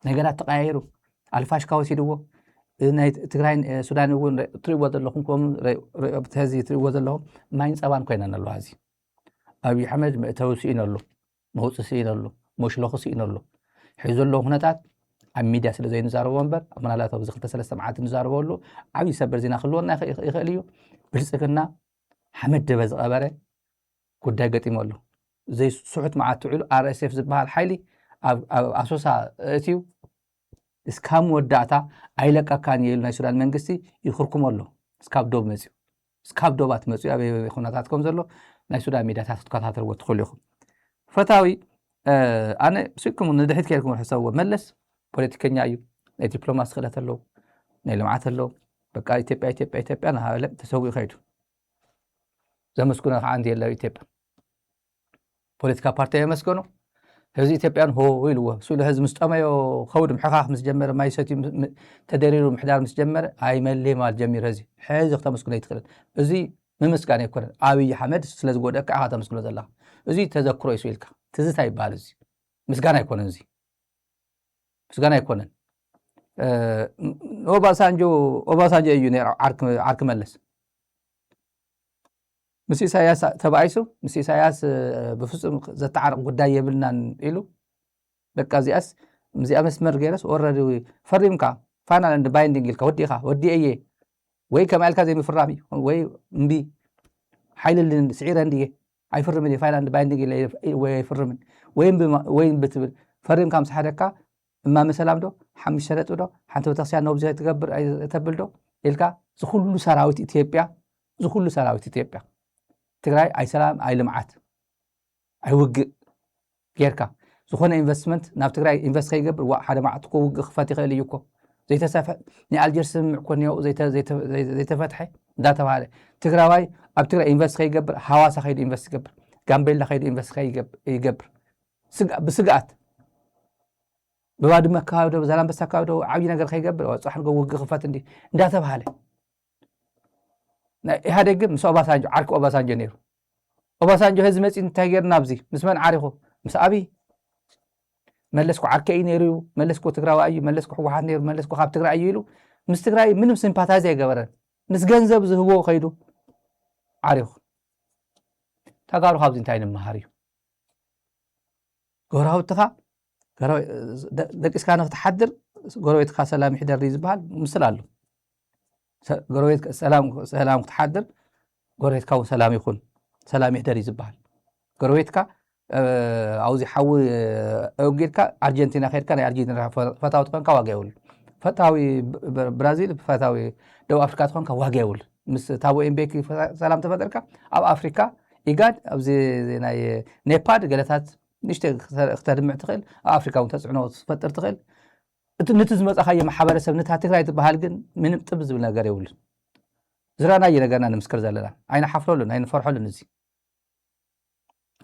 نجارات تقايرو الفاش كاوسي دو ناي تقرأ السودان يقول تريوض لهم كم بتهزي تريوض لهم ما ينسبان كوينا نلو هذه أبي حمد توسين الله موسسين الله مش لخصين الله حيزول له هنا تات عم ميديا سل زي نزار وانبر أما لا تبزخ تسلسل سمعات نزار وله عم يسبر زينا خلونا يخليه بلسكنا حمد دبز قبره كده قتي ماله زي سعود مع تعلو RSF زبها الحالي أسوسا تيو اسكام ودعتا عيلك كان يلنا سودان منجستي يخركم الله اسكاب دوب مسيو اسكاب دوبات مسيو أبي خناتاتكم زلوا ناي سودان ميديا تاتكاتر وتخليهم فتاوي أنا بسيكم ندحت كيلكم الحساب ملس بوليتيكيا أيو ناي دبلوماس خلات له ناي لمعات له بقى إتيبيا أنا هلا تسوي خير زي ما سكون عندي إلا إتيبيا بوليتيكا بارتي مسكونه هذه إتيبيان هو يلوه سؤال هذا مستمع خود محقق مسجمر ما يساتي تدرير محدار مسجمر هاي ملي مال جمير هذه حاجة اختار مسكونه يدخل هذه من مسكان يكون أبي حمد سلز جودك هذا مسكونه الله هذه تذكره يسويلك تزت هاي بالزي مسكان يكون هذه مسكان يكون أوباسانجو يونير عرك ملس مسي ساياس تبعيسو مسي ساياس بفصل زتعرق قداي يبلنا إلو بقى زياس مزي أمسمر جيرس أوردي فريمكا فانا عند بايندينج الكا ودي أيه وي كمال كذا مفرامي وي مبي حيل اللي سعير عندي أي فرمني فانا عند بايندينج اللي وي فرمن وين بتبل فريمكا مسحركا ما مسلام دو حمش شرط دو حتى بتخشى نوبزي تقبر تبل دو إلكا زخلو سراوت إثيوبيا زخلو سراوت إثيوبيا تقرأي أي سلام أي لمعات أي وق غيركا زخونا إنفستمنت ناف تقرأي إنفست خي قبل واحد معتقو وق خفاتي خيلي يوكو زي تسافة ني الجيرس معكونيو زي تفتحي داتا وعلي تقرأي أب تقرأي إنفست خي قبل حواسة خيل إنفست قبل جامبيلا خيل إنفست خي قبل بسقات بواد مكاودو زلام بس كاودو عبي نقر خي قبل وصح نقو وق خفات دي داتا وعلي هذا جم مس أوباسانجو عارك أوباسانجو نيرو أوباسانجو هزمت إن تغير نابزي مسمن عارخو مس أبي ملسكو عركي نيرو ملسكو تقرأ أيو ملسكو حوحات نيرو ملسكو خاب تقرأ أيو مس تقرأ منهم سيمباتازي جبران مس جنزب زهو خيدو عارخو تقارو خابزين تاين المهاريو قراو تخا قراو دك إسكانو تحضر قراو يتخا سلام حدر ريزبال مسلالو قرويت سلام تحضر قرويت كاو سلام يكون سلام يحضر يزبال قرويت كا عاوز يحول اوجيلكا ارجنتينا خير كان ارجنتينا فتاوي كان كواغيول فتاوي برازيل فتاوي دو افريكا كان كواغيول مس تاو امبيك سلام تفدركا او افريكا ايغاد او زي ناي نيبال غلطات نشته اختار معتقل افريكا وتسعنو تفطر تخيل نتزمت أخي محبرة سبنتها تكراي تبهال جن من تبز بالنجار يقول زرانا ينجرنا نمسكر زلنا عين حفلون عين فرحون نزي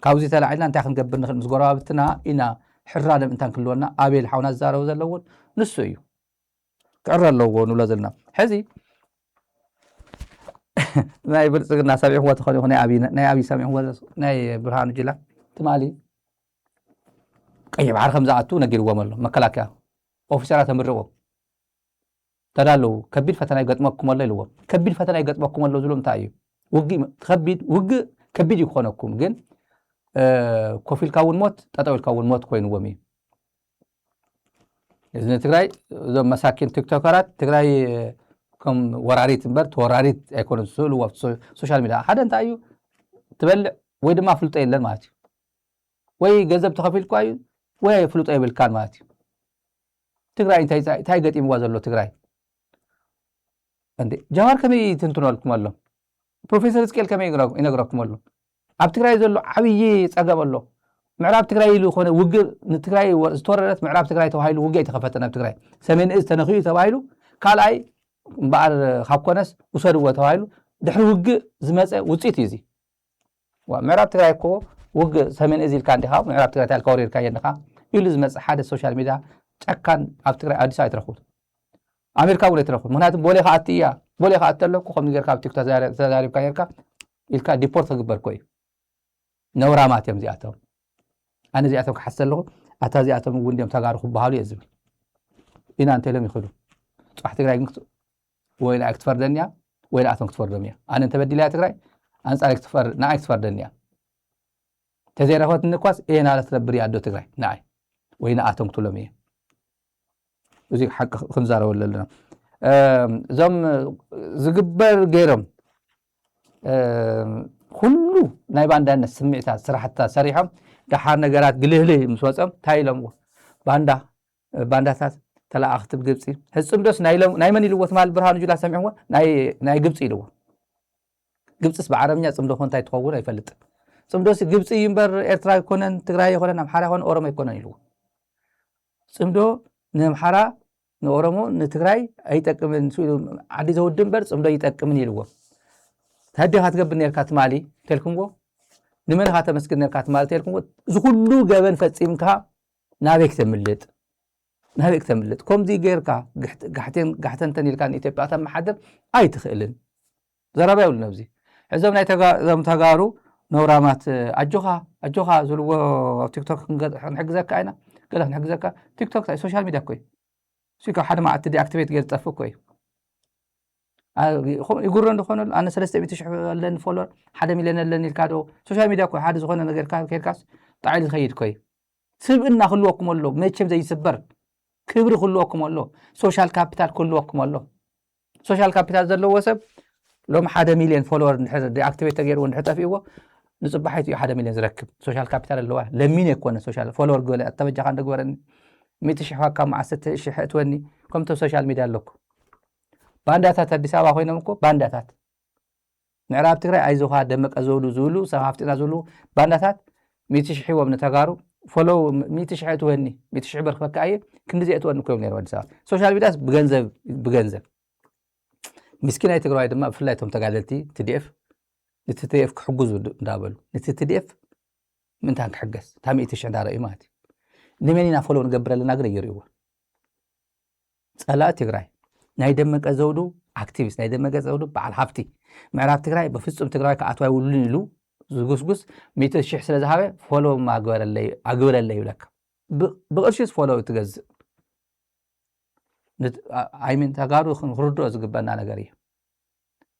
كاوزي تلا عينا أنت أخن قبل نخل مسجورا بتنا إنا حرّان من تنكلونا أبي الحونا الزارة وزلون نسويو كرر اللوون ولا زلنا حزي ناي برسقنا سامي هو تخلي هنا ناي أبي سامي هو ناي برهان جلا تمالي أي بعرف خمسة نجير ومرلو مكلاكيا أوفيسرات مرّوا ترالو كبير فتنا يقطمكم الله يلوه كبير فتنا يقطمكم الله زلهم تايو وقي تخبيد وق كبير يخونكم جن كوفيل كون موت تطاول كون موت كوين ومي إذن تقرأي ذو مساكين تيك توكرات تقرأي كم وراريت مبرت وراريت يكون السول وسوشيال ميديا حدا تايو تبلع ويد ما فلوت أي لن ماتي وي جذب تخفيل كويس وي فلوت أي بالكان ماتي تقرأي تاي قد إموازلو تقرأي عندي جوار كمي تنتونو لكم الله بروفيسور سكيل كمي ينقرأكم الله عب تقرأي زلو عبيي تقرأب الله معراب تقرأي له خونه وقر تقرأي ستوررت معراب تقرأي توهايلو وقعي تخفتنا بتقرأي سمين إز تنخيو توهايلو كالاي بعد خابكونس وصاروا توهايلو دحر وقع زمزة وتصيت يزي ومعراب تقرأي كو وقع سمين إزيل كان دخاب معراب تقرأي تالكورير كاين دخاب يلو زمزة حادث السوشيال ميديا كان عب تقرأي أديسا يترخود أمريكا ولا يترخود منات بولي خاطية بولي خاطر لك وخم نجار كاب تيك تزارب كايركا إلكا ديبورت تقبل كوي نورامات يمزياتهم أنا زي أتوك حسن له أتازي أتوم ونديم تجارو بحالي يزبل إن أنت لم يخلو صح تقرأ وين أكتفر دنيا وين أتوم كتفر دنيا أنا أنت بدي لا تقرأ أنا سألك تفر ناعي كتفر دنيا تزير أخوات النقاس إيه على تربري عدو تقرأ ناعي وين أتوم كتلمية وزيك حق خنزارة ولا لنا زم زقبر غيرهم كله نايبان دان سمعتها صراحة سريحة دحار نجارات قليلة مسوسم تايلم بانداتات تلا أختب جبسي هالسم دوس نايمن يلوث مال برهان جلا سمعوا ناي جبسي لو جبسس بعربية سم دو خون تاي تقول يفلت سم دوس جبسي ينبر إرترا يكونن تجرا يكونن أمحارة هون أورما يكونن يلو سم دو نمحارة نورمو نتجراي أي تكمن سويلو عدي زود دمبر سم دو يتكمن يلو هدي هاتقبل نيركات مالي تلكمو نمن هاتا مسكن نيركات مالي تلكمو زكولو جبن فتسيمكها نابيك تملت كم دي غيركا قحتن تنيل كان إتبقى تم حدر أي تخيلن زرابا يقول نبزي عزوم ناي تغارو نورامات أجوها زلو تيك توك نحجزك أين قال نحجزك تيك توك سوشيال ميديا كوي سيكا حدا ما عتدي اكتيفيت غير تطفو كوي يقولون دخون أنا 300,000 لين فولور حدا مليون لين الكادو سوشيال ميديا كوي حدا زخون غير كاس تعال خيد كوي سبنا خلوكم الله ما يتشم زي يسبر كبر خلوكم الله سوشيال كابيتال كلوكم الله سوشيال كابيتال زلو وسب لو حدا مليون فولور نحط دي اكتيفيت غير ونحط فيه نصبحت حدا مليون زركب سوشيال كابيتال اللي هو لمين يكون سوشيال فولور قول اتوجه عندك ورني 100,000 كم مع 6,000 تواني كم تو سوشيال ميديا لكم بانداتات أديس أبابا خوينا مكو بانداتات نعرف تقرأ أيزوها دمك أزولو زولو سهافتنا زولو بانداتات 100,000 ومن تجارو فلو 100,000 تواني 100,000 برخبك أيه كن زي أتواني كيوم نير ودسا سوشيال ميديا بجنزب مسكينة تقرأ هيدا ما فلاتهم تقالتي TDF كحجزوا دابلو TDF من تانك حجز تام 100,000 دار إيماتي نمينا فلو نقبر لنا غير يريوا صلاة تقرأ ناي دمك أزودو أكتيفيست ناي دمك أزودو بعد حفتي معرف تقرأ بفصل تقرأ كأتواي ولين له زوجس 100,000 سنة ذهبة فولو ما أقول اللي يقولك بقرشيس فولو تجز عيمين تجارو خردو أزقبنا أنا قريه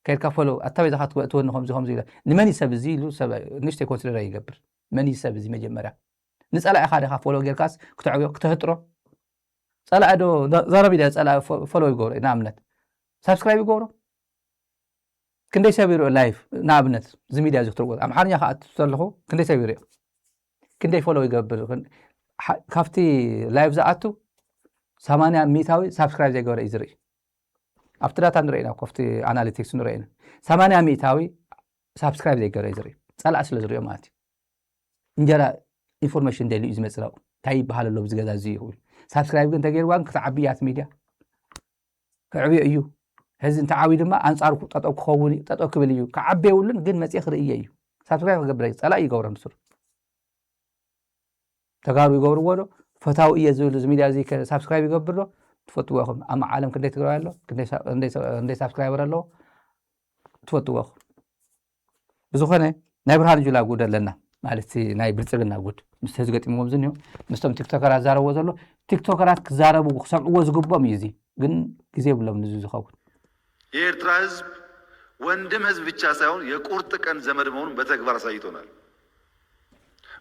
كير كفولو أتبع إذا خطوة تونا خمسة لا نماني سبزيلو نشتى كونسل رأي قبر ماني سبزي مجمرة نسأل أخاد خفولو غير كاس كتهترو سأل أدو ضربي ده سأل فولو يقول نعملت سبسكرايب يقولوا كندي سبيرو لايف نعملت زميلي أزوج تقول أم حرني خاطر تصلحه كندي سبيرو كندي فولو يقبل كفتي لايف زعتو 800 سبسكرايب يقول إزري أفترض أن رأينا كفتي أناليتكس نرأينا 800 سبسكرايب يقول إزري سأل أصل إزري ماتي نجرا information daily إزمة سراو تايب بحال اللي بزجاج زيهول سبسكرايب كنت غير وان كتعبيات ميديا كعبي أيو هذا أنت عاوي لما أنصارك تطأك خووني تطأك بليو كعبي ولن قد ما تأخر أيو سبسكرايب قبل ألا يجور نصر تقارو يجور ورو فتاو يزول زميلي زي كذا سبسكرايب قبل له تفتوهم أما عالم كنت تقرأ له كنت سبسكرايبر له تفتوهم بزخنة نبرة هالجلا جودة لنا مالتي ناي برتقنا جود مستهزقت ممزنيو مستم تيك توكرات زارو وزلو تيك توكرات كزاربو سمعوا زقبا ميزي ግን ጊዜው ለምን ዝዙ ኻው የኤርትራ ህዝብ ወንድም ህዝብ ብቻ ሳይሆን የቁርጥ ቀን ዘመድ መሆኑን በተግባር አሳይቶናል።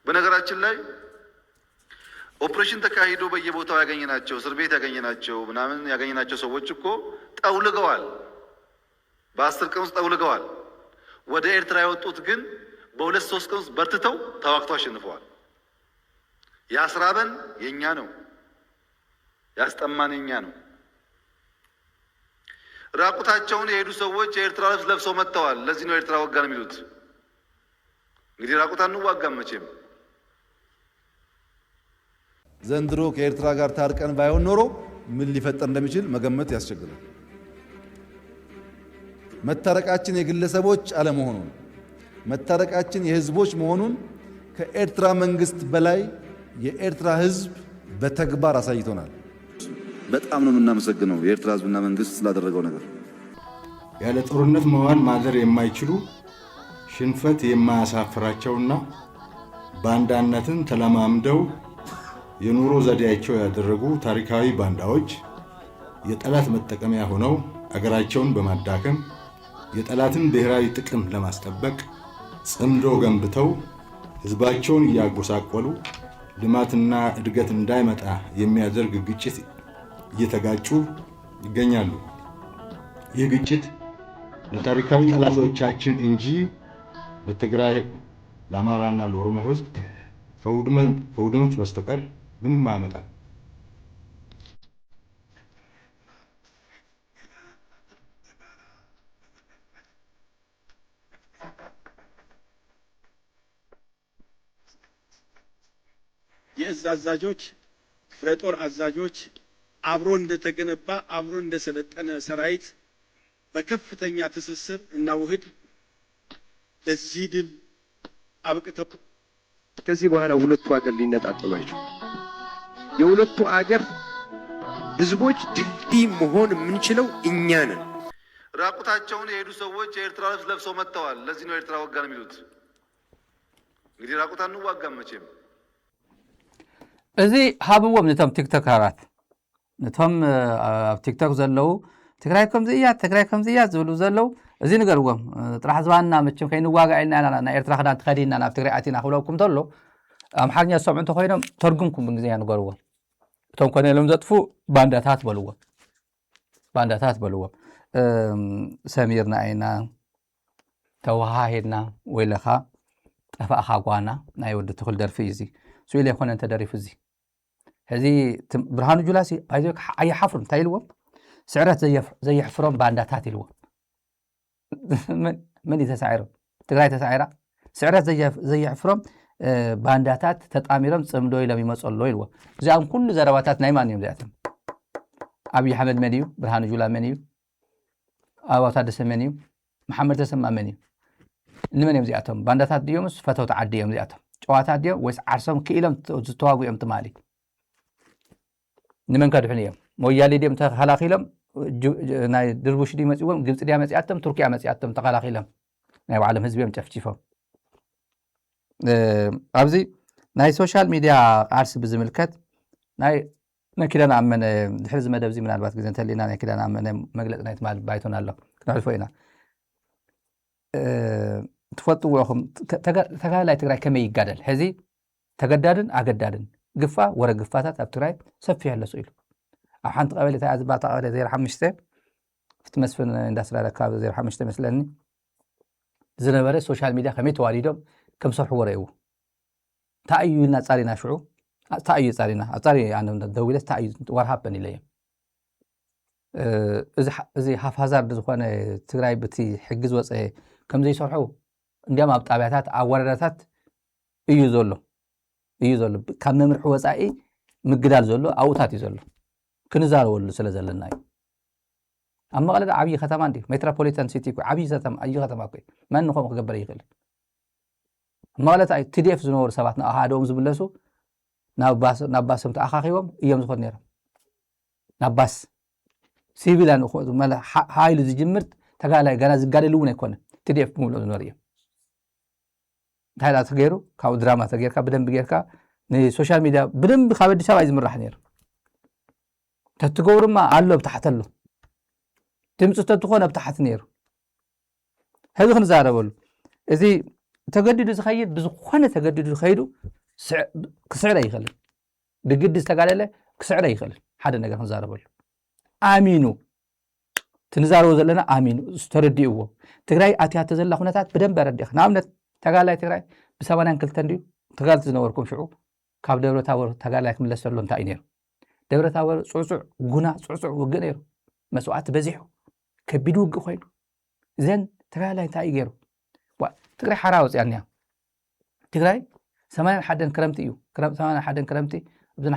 በነገራችን ላይ ኦፕሬሽን ተካሂዶ በየቦታው ያገኘናቸው እስር ቤት ያገኘናቸው ምናምን ያገኘናቸው ሰዎች እኮ ጠውልገዋል። በ10 ቀን ውስጥ ጠውልገዋል። ወደ ኤርትራ የወጡት ግን በ2-3 ቀን ውስጥ በርትተው ተዋግተው አሸንፈዋል። ያስራበን የኛ ነው፣ ያስጠማን የኛ ነው። ራቁታቸውን የሄዱ ሰዎች የኤርትራ ልብስ ለብሰው መጥተዋል። ለዚህ ነው ኤርትራ ወጋን የሚሉት። እንግዲህ ራቁታን እንዋጋም መቼም። ዘንድሮ ከኤርትራ ጋር ታርቀን ባይሆን ኖሮ ምን ሊፈጠር እንደሚችል መገመት ያስቸግራል። መታረቃችን የግለሰቦች አለመሆኑን መታረቃችን የህዝቦች መሆኑን ከኤርትራ መንግስት በላይ የኤርትራ ህዝብ በተግባር አሳይቶናል። በጣም ነው የምናመሰግነው የኤርትራ ህዝብና መንግስት ስላደረገው ነገር። ያለ ጦርነት መዋል ማደር የማይችሉ ሽንፈት የማያሳፍራቸውና ባንዳነትን ተለማምደው የኑሮ ዘዴያቸው ያደረጉ ታሪካዊ ባንዳዎች የጠላት መጠቀሚያ ሆነው አገራቸውን በማዳከም የጠላትን ብሔራዊ ጥቅም ለማስጠበቅ ጽምዶ ገንብተው ህዝባቸውን እያጎሳቆሉ ልማትና እድገት እንዳይመጣ የሚያደርግ ግጭት እየተጋጩ ይገኛሉ። ይህ ግጭት ለታሪካዊ ጠላቶቻችን እንጂ በትግራይ ለአማራና ለኦሮሞ ህዝብ ከውድመት በስተቀር ምንም አያመጣም። የእዝ አዛዦች የጦር አዛዦች አብሮ እንደተገነባ አብሮ እንደሰለጠነ ሰራዊት በከፍተኛ ትስስር እና ውህድ ለዚህ ድል አብቅተው ከዚህ በኋላ ሁለቱ ሀገር ሊነጣጠሉ አይችሉም። የሁለቱ ሀገር ህዝቦች ድልድይ መሆን የምንችለው እኛ ነን። ራቁታቸውን የሄዱ ሰዎች የኤርትራ ልብስ ለብሰው መጥተዋል። ለዚህ ነው ኤርትራ ወጋን የሚሉት። እንግዲህ ራቁታ እንዋጋም መቼም። እዚ ሃብዎም ነቶም ቲክቶከራት ነቶም ኣብ ቲክቶክ ዘለው ትግራይ ከምዚ እያ ዝብሉ ዘለው እዚ ንገርዎም ጥራሕ ዝባና መቸም ከይንዋጋዕ ኢልና ናይ ኤርትራ ክዳን ተኸዲና ናብ ትግራይ ኣቲና ክብለኩም ተሎ ኣምሓርኛ ዝሰምዑ እንተኮይኖም ተርጉምኩም ብእንግሊዝኛ ንገርዎም። እቶም ኮነሎም ዘጥፉ ባንዳታት በልዎም ሰሚርና ኢና ተዋሃሂድና ወይ ለኻ ጠፋእኻ ጓና ናይ ወዲ ትኽል ደርፊ እዩ እዚ ስኢለ ይኮነ እንተደሪፉ እዚ ሕዚ ብርሃኑ ጁላሲ ኣይሓፍሩም እንታይ ኢልዎም ስዕረት ዘይሕፍሮም ባንዳታት ኢልዎም። መን እዩ ተሳዒሮም? ትግራይ ተሳዒራ ስዕረት ዘይሕፍሮም ባንዳታት ተጣሚሮም ፅምዶ ኢሎም ይመፀሎ ኢልዎም። እዚኦም ኩሉ ዘረባታት ናይ ማን እዮም እዚኣቶም? ኣብይ ኣሕመድ መን እዩ? ብርሃኑ ጁላ መን እዩ? ኣባው ታደሰ መን እዩ? መሓመድ ተሰማ መን እዩ? ንመን እዮም እዚኣቶም? ባንዳታት ድዮምስ ፈተውቲ ዓዲ እዮም እዚኣቶም? ጨዋታት ድዮም ወይስ ዓርሶም ክኢሎም ዝተዋግኦም ትማሊ? ንመን ከድሑን እዮም? ሞያሌ ድዮም ተኸላኺሎም ናይ ድርቡሽ ዲ መፂዎም ግብፂ ድያ መፂኣቶም ቱርኪያ መፂኣቶም ተኸላኺሎም ናይ ባዕሎም ህዝቢዮም ጨፍጪፎም። ኣብዚ ናይ ሶሻል ሚድያ ቃልሲ ብዝምልከት ናይ ኪዳነ ኣመነ ድሕሪ ዚ መደብ እዚ ምናልባት ግዜ እንተሊና ናይ ኪዳነ ኣመነ መግለፂ ናይ ትማል ባይቶን ኣሎ ክነሕልፎ ኢና። ትፈልጥዎ ኢኹም ተጋዳላይ ትግራይ ከመይ ይጋደል? ሕዚ ተገዳድን ኣገዳድን ግፋ ወረ ግፋታት ኣብ ትግራይ ሰፊሕ ኣለሱ ኢሉ ኣብ ሓንቲ ቀበሌ እታ ዝባታ ቀበሌ 05 ፍቲ መስፍን እንዳስራረ ካብ 05 መስለኒ ዝነበረ ሶሻል ሚድያ ከመይ ተዋዲዶም ከም ሰርሑ ወረእዎ እንታይ እዩ ኢልና ፃሪና ሽዑ እንታይ እዩ ፃሪና ኣፃሪ ኣነ ደው ኢለ እንታይ እዩ ዋርሃበን ኢለ እዮም። እዚ ሃፍሃዛርድ ዝኾነ ትግራይ በቲ ሕጊ ዝወፀ ከምዘይሰርሑ እንዲያም ኣብ ጣብያታት ኣብ ወረዳታት እዩ ዘሎ ካብ መምርሒ ወፃኢ ምግዳል ዘሎ ኣብኡታት እዩ ዘሎ ክንዛረበሉ ስለ ዘለና እዩ። ኣብ መቐለ ዓብዪ ከተማ እንዲ ሜትሮፖሊታን ሲቲ ዓብዪ ከተማ ኮ መን ንኸምኡ ክገበር ይኽእል? መቐለ ቲዲኤፍ ዝነበሩ ሰባት ንኣሃደዎም ዝምለሱ ናብ ባሶም ተኣኻኺቦም እዮም ዝኾኑ ነይሮም። ናብ ባስ ሲቪላን ሃይሉ ዝጅምር ተጋዳላይ ገና ዝጋደሉ እውን ኣይኮነ ቲዲኤፍ ብምልኦ ዝነበሩ እዮም። እንታይ ዳ ተገይሩ ካብኡ ድራማ ተገይርካ ብደንቢ ጌርካ ንሶሻል ሚድያ ብደንቢ ካብ ኣዲስ ኣበባ እዩ ዝምራሕ ነይሩ። ተትገብሩማ ኣሎ ብታሕቲ ኣሎ ድምፂ ተትኾነ ብታሕቲ ነይሩ። ሕዚ ክንዛረበሉ እዚ ተገዲዱ ዝኸይድ ብዝኾነ ተገዲዱ ዝኸይዱ ክስዕረ ይኽእልን ብግዲ ዝተጋደለ ክስዕረ ይኽእልን ሓደ ነገር ክንዛረበሉ ኣሚኑ ትንዛረቦ ዘለና ኣሚኑ ዝተረዲእዎ ትግራይ ኣትያተ ዘላ ኩነታት ብደንቢ ኣረዲእኻ ንኣብነት ተጋዳላይ ትግራይ ብ82 እንድዩ ተጋደልቲ ዝነበርኩም ሽዑ ካብ ደብረታቦር ተጋዳላይ ክምለስ ዘሎ እንታይ እዩ ነይሩ? ደብረታቦር ፅዕፁዕ ጉና ፅዕፁዕ ውግእ ነይሩ። መስዋዕቲ በዚሑ ከቢድ ውግእ ኮይኑ እዘን ተጋዳላይ እንታይ እዩ ገይሩ? ትግራይ ሓራ ወፅያ እኒያ ትግራይ 81 ክረምቲ እዩ 81 ክረምቲ ኣብዚ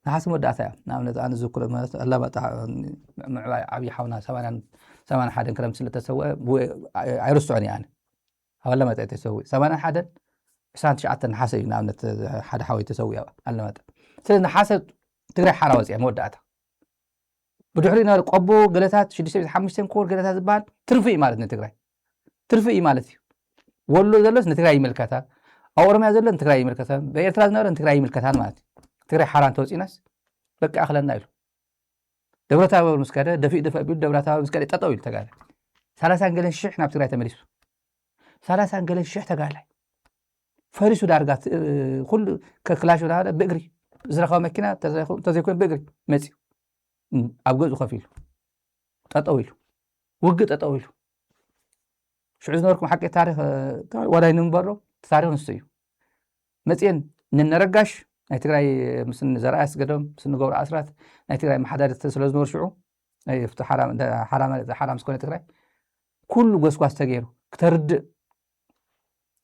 ነሓሰ መወዳእታ እያ ንኣብነት ኣነ ዝክሮ ኣላማጣ ምዕባይ ዓብዪ ሓውና 81 ክረምቲ ስለተሰውአ ኣይርስዖን እየ ኣነ ኣብ ኣላማጣ እዩ ተሰዊኡ 81 29 ነሓሰ እዩ ንኣብነት ሓደ ሓወይ ተሰዊኡ ኣላማጣ። ስለዚ ነሓሰ ትግራይ ሓራ ወፅያ መወዳእታ ብድሕሪ ነበረ ቆቦ ገለታት 605 ኮር ገለታት ዝበሃል ትርፊ እዩ ማለት ንትግራይ ትርፊ እዩ ማለት እዩ። ወሎ ዘሎስ ንትግራይ ይምልከታ أورميا زلن تقرأي ملكتان بإيرترا زنبرن تقرأي ملكتان مالتي تقرأي حاران توصيناس بقى أخلنا إلو دبرتاوي مسكادة دفع بيل دبرتاوي مسكادة تطويل تقال 30 قلن شح ناب تقرأي تمليسو 30 قلن شح تقال فريسو دارقات كل ككلاش هذا بقري زرخوا مكينة تزيكون بقري مزي أبغى خفيف تطويل وقت تطويل شو عايز نوركم حق تاريخ ولا ينبرو تاريخ نسيو مزين ننرجش نتقرأي مثل زرعس قدام مثل نقول عصرات نتقرأي محدد تسلز نور شعو أي فتح حرام سكون تقرأي كل قصواس تغيرو كترد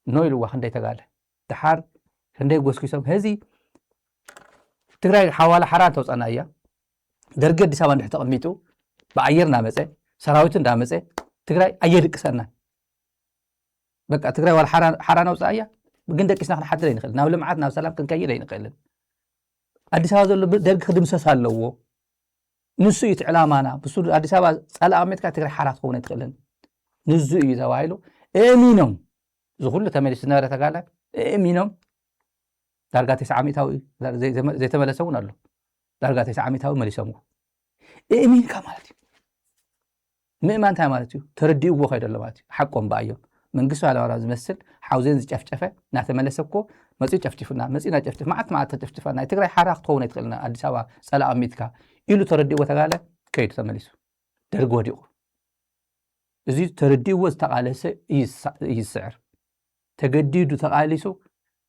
نويل واحد تقال تحار هندي قصكيسم هذه تقرأي حوالي حرام توصلنا إياه درجة دي سبعة نحتاج ميتو بعيرنا مثلا سراويتن ده مثلا تقرأي أيدك سنة بقى تقرأي ولا حرام وصايا بقندك إسنا حد لين خل ناول معاتنا وسلام كن كي لين خلنا أدي سبعة اللي درجة خدمة سهل لو نسوي إعلامنا بصور أدي سبعة سأل أميت كتقرأي حرام خونة خلنا نسوي زوايلو مينهم زغل تملي سنارة تقالك مينهم درجة 900 هاوي زي تملسون له درجة 900 هاوي ملي سمو مين كمالتي مئمان تمالتي تردي وبو خير اللواتي حقهم بايو من قصوا على وراز مسل حاوزين زجفجفه ناتملسكو مصي جفجفنا مصينا جفجف معت تجفجفنا تقرأي حراق تخونه تقلنا أدي سوا سأل أميتك إلو تردي وتقاله كيد تملسو درجو ديو زي تردي وتقالس يسعر تجديد تقالسو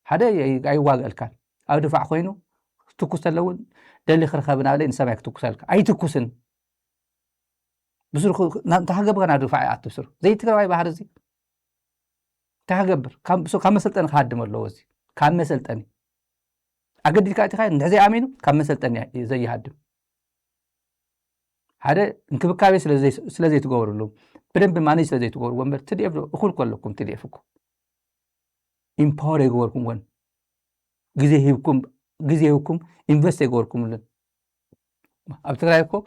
هذا أي واقع كان أو دفع خوينو تكوس اللون ده اللي خرخبنا عليه نسمعك تكوسلك أي تكوسن بسرخ تحجب غنا دفع عتبسر زي تقرأي بحر زي تحجبر كم مسلتني خادم ولا وزي كم مسلتني أقدر كاتي خاين ده زي أمينو كم مسلتني زي هادم هذا إنك بكابي سلزي تقول له بدن بماني سلزي تقول ومر تدي أفلو أقول كلكم تدي أفكو إمبار يقولكم وين جزيهكم إنفست يقولكم لن أبتغيركم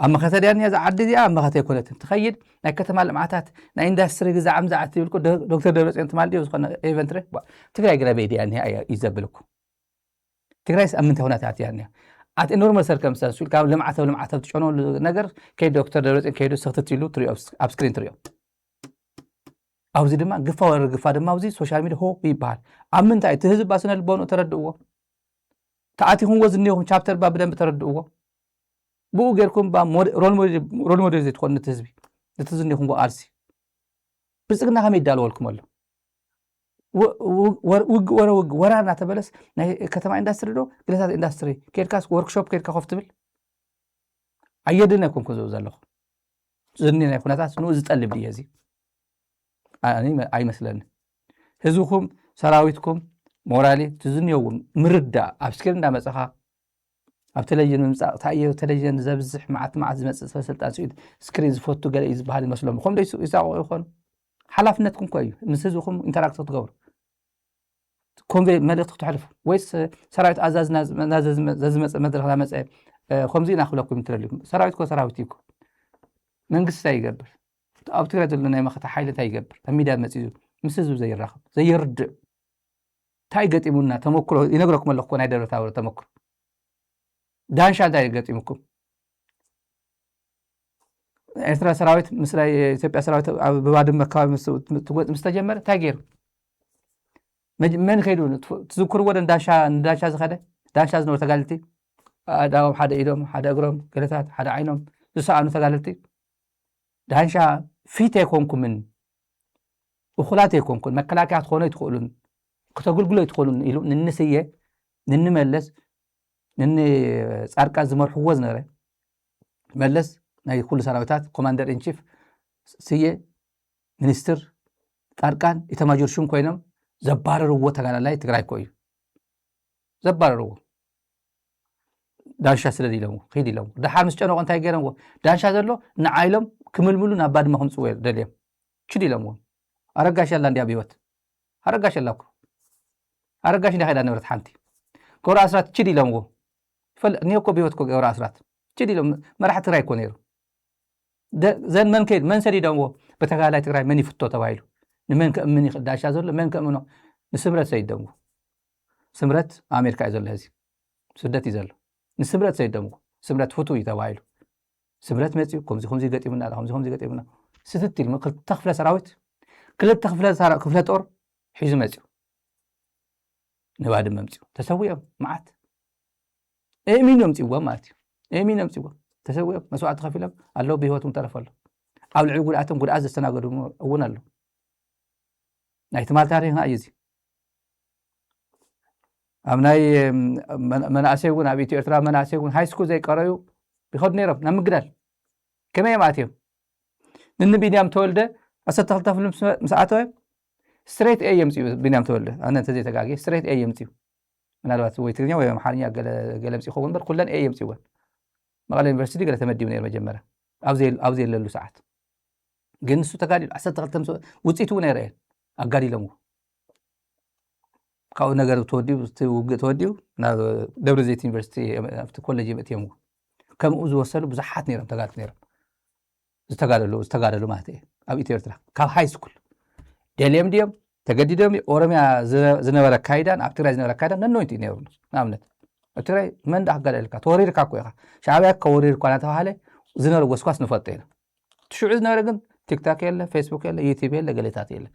أما خسر يعني إذا عددي أما خسر يكون تخيل نكتة مال معتات نايندستري جزء عم زعت يقولكم دكتور دولت أنت مال دي وسخنا إيفنتري تقرأ جرابيدي يعني هي يزبلكم تقرأ أمنت هنا تعطي يعني عت نورمال سيركمستانس شو الكلام لمعته تشونوا النجر كي دكتور دولت كي سختت له تريو أب سكرين تريو أوزي دم قفا دم أوزي سوشيال ميديا هو بيبال أمن تاي تهز باسنا البون وتردوه تأتي هم وزنيهم شابتر باب دم بتردوه بو غيركم با رول موديل زي تكون تهزبي تتزنيهم بو أرسي بس قلنا هم يدالوا لكم الله ورا نعتبرس كتما إندستري دو جلسات إندستري كيركاس وركشوب كيركا خفتبل أيدنا كم كذا زلخ زنينا يكون تاس نو زتقلب لي هذي أنا أي مثلاً هزوكم سراويتكم مورالي تزنيهم مردة أبسكرنا مسخا أبتلاجين ممسا تأيه تلاجين زبزح مع زمس سلطان سعيد سكرين فوتو قال بهذه المسلوم خم ليس يساعوا يخون حلفنتكم كوي مسزوكم انتراكت تقور كم في ملك تحلف ويس سراويت أزاز ناز مدرسة مسألة خمزين أخلقكم ترليكم سراويتكم سراويتكم من قصة يقبل أبتكرت لنا ما خد حيلة تيجبر تميدا مسيزو مسيزو زي الرخب زي يرد تايجت إمونا تمكروا ينقركم الله كون هيدا رتاور تمكر دانشا تايجت إمكم إثرا سراويت مثل سبع سراويت ببعض المكان مستجمر تاجر من خيرون تذكروا ودن دانشا زخده دانشا زنور تقالتي هذا حدا إيدهم حدا أقرم قلتات حدا عينهم يسألوا تقالتي دانشا في تيكونكم من وخلات يكونكم مكلاكات خونه يدخلون كتقول يدخلون إلو ننسيه ننملس نن ساركا زمر حوز نره ملس ناي كل سراويتات كوماندر إن شيف سيه منستر ساركان يتماجر شون كوينم زبار رو تغانا لاي تغراي كوي زبار رو دانشا سلدي لهم خيدي لهم دحال مسجنو انت يغيرن دانشا زلو نعايلم كململو ناباد ما هم صوير دليم چدي لهم أرجعش الله ندي أبيوت أرجعش الله كو أرجعش ندي هيدا نورت حنتي كورا أسرات چدي لهم فل نيوكو بيوت كو كورا أسرات چدي لهم ما راح تراي كونيرو زين من كيد من سري دمو بتغالا تراي مني فتو توايلو من كأمني دانشا زلو من كأمنو ንስምረት ሰይደምጉ ስምረት ኣሜሪካ እዩ ዘሎ ሕዚ ስደት እዩ ዘሎ ንስምረት ሰይደምጉ ስምረት ፍቱ እዩ ተባሂሉ ስምረት መፅኡ ከምዚ ገጢሙና ከምዚ ገጢሙና ስትት ኢሉ ክልተ ክፍለ ሰራዊት ክልተ ክፍለ ጦር ሒዙ መፅኡ ንባድመ መፅኡ ተሰዊኦም መዓት ኤሚን መፅዎም ማለት እዩ ኤሚን መፅዎም ተሰዊኦም መስዋዕቲ ከፊሎም ኣለዉ ብሂወቶም ተረፈሉ ኣብ ልዕሊ ጉድኣቶም ጉድኣት ዘስተናገዱ እውን ኣሎ ናይ ትማል ታሪክና እዩ እዚ ኣብ ናይ መናእሰይ እውን ኣብ ኢትዮ ኤርትራ መናእሰይ እውን ሃይስኩል ዘይቀረዩ ይኸዱ ነይሮም ናብ ምግዳል ከመይ እዮም ኣትዮም ንኒ ቢንያም ተወልደ 12 ክፍሊ ምስ ኣተወ ስትሬት ኤ የምፅኡ ቢንያም ተወልደ ኣነ እንተዘይተጋጊ ስትሬት ኤ የምፅኡ ምናልባት ወይ ትግርኛ ወይ ኣምሓርኛ ገለ ምፅኡ ይኸውን እምበር ኩለን ኤ የምፅዎን መቐለ ዩኒቨርሲቲ ገለ ተመዲቡ ነይሩ መጀመርያ ኣብ ዘየለሉ ሰዓት ግን ንሱ ተጋዲሉ 12 ውፅኢት እውን ኣይረአየን ኣጋዲሎምዎ ካብኡ ነገር ውግእ ተወዲኡ ናብ ደብረ ዘይት ዩኒቨርሲቲ ኣብቲ ኮሌጅ መእትዮምዎ ከምኡ ዝወሰሉ ብዙሓት ነይሮም ተጋድልቲ ነይሮም ዝተጋደሉ ማለት እየ ኣብ ኢትዮ ኤርትራ ካብ ሃይ ስኩል ደልዮም ድዮም ተገዲዶም ኦሮምያ ዝነበረ ካይዳን ኣብ ትግራይ ዝነበረ ካይዳን ነኖይንቲ እዩ ነይሩ ንኣብነት ኣብ ትግራይ መን ዳክጋደልካ ተወሪርካ እኮ ኢኻ ሻዕብያ ከወሪርካ እናተባሃለ ዝነበረ ወስኳስ ንፈልጦ ኢና ትሽዑ ዝነበረ ግን ቲክቶክ የለ ፌስቡክ የለ ዩቲብ የለ ገሌታት የለ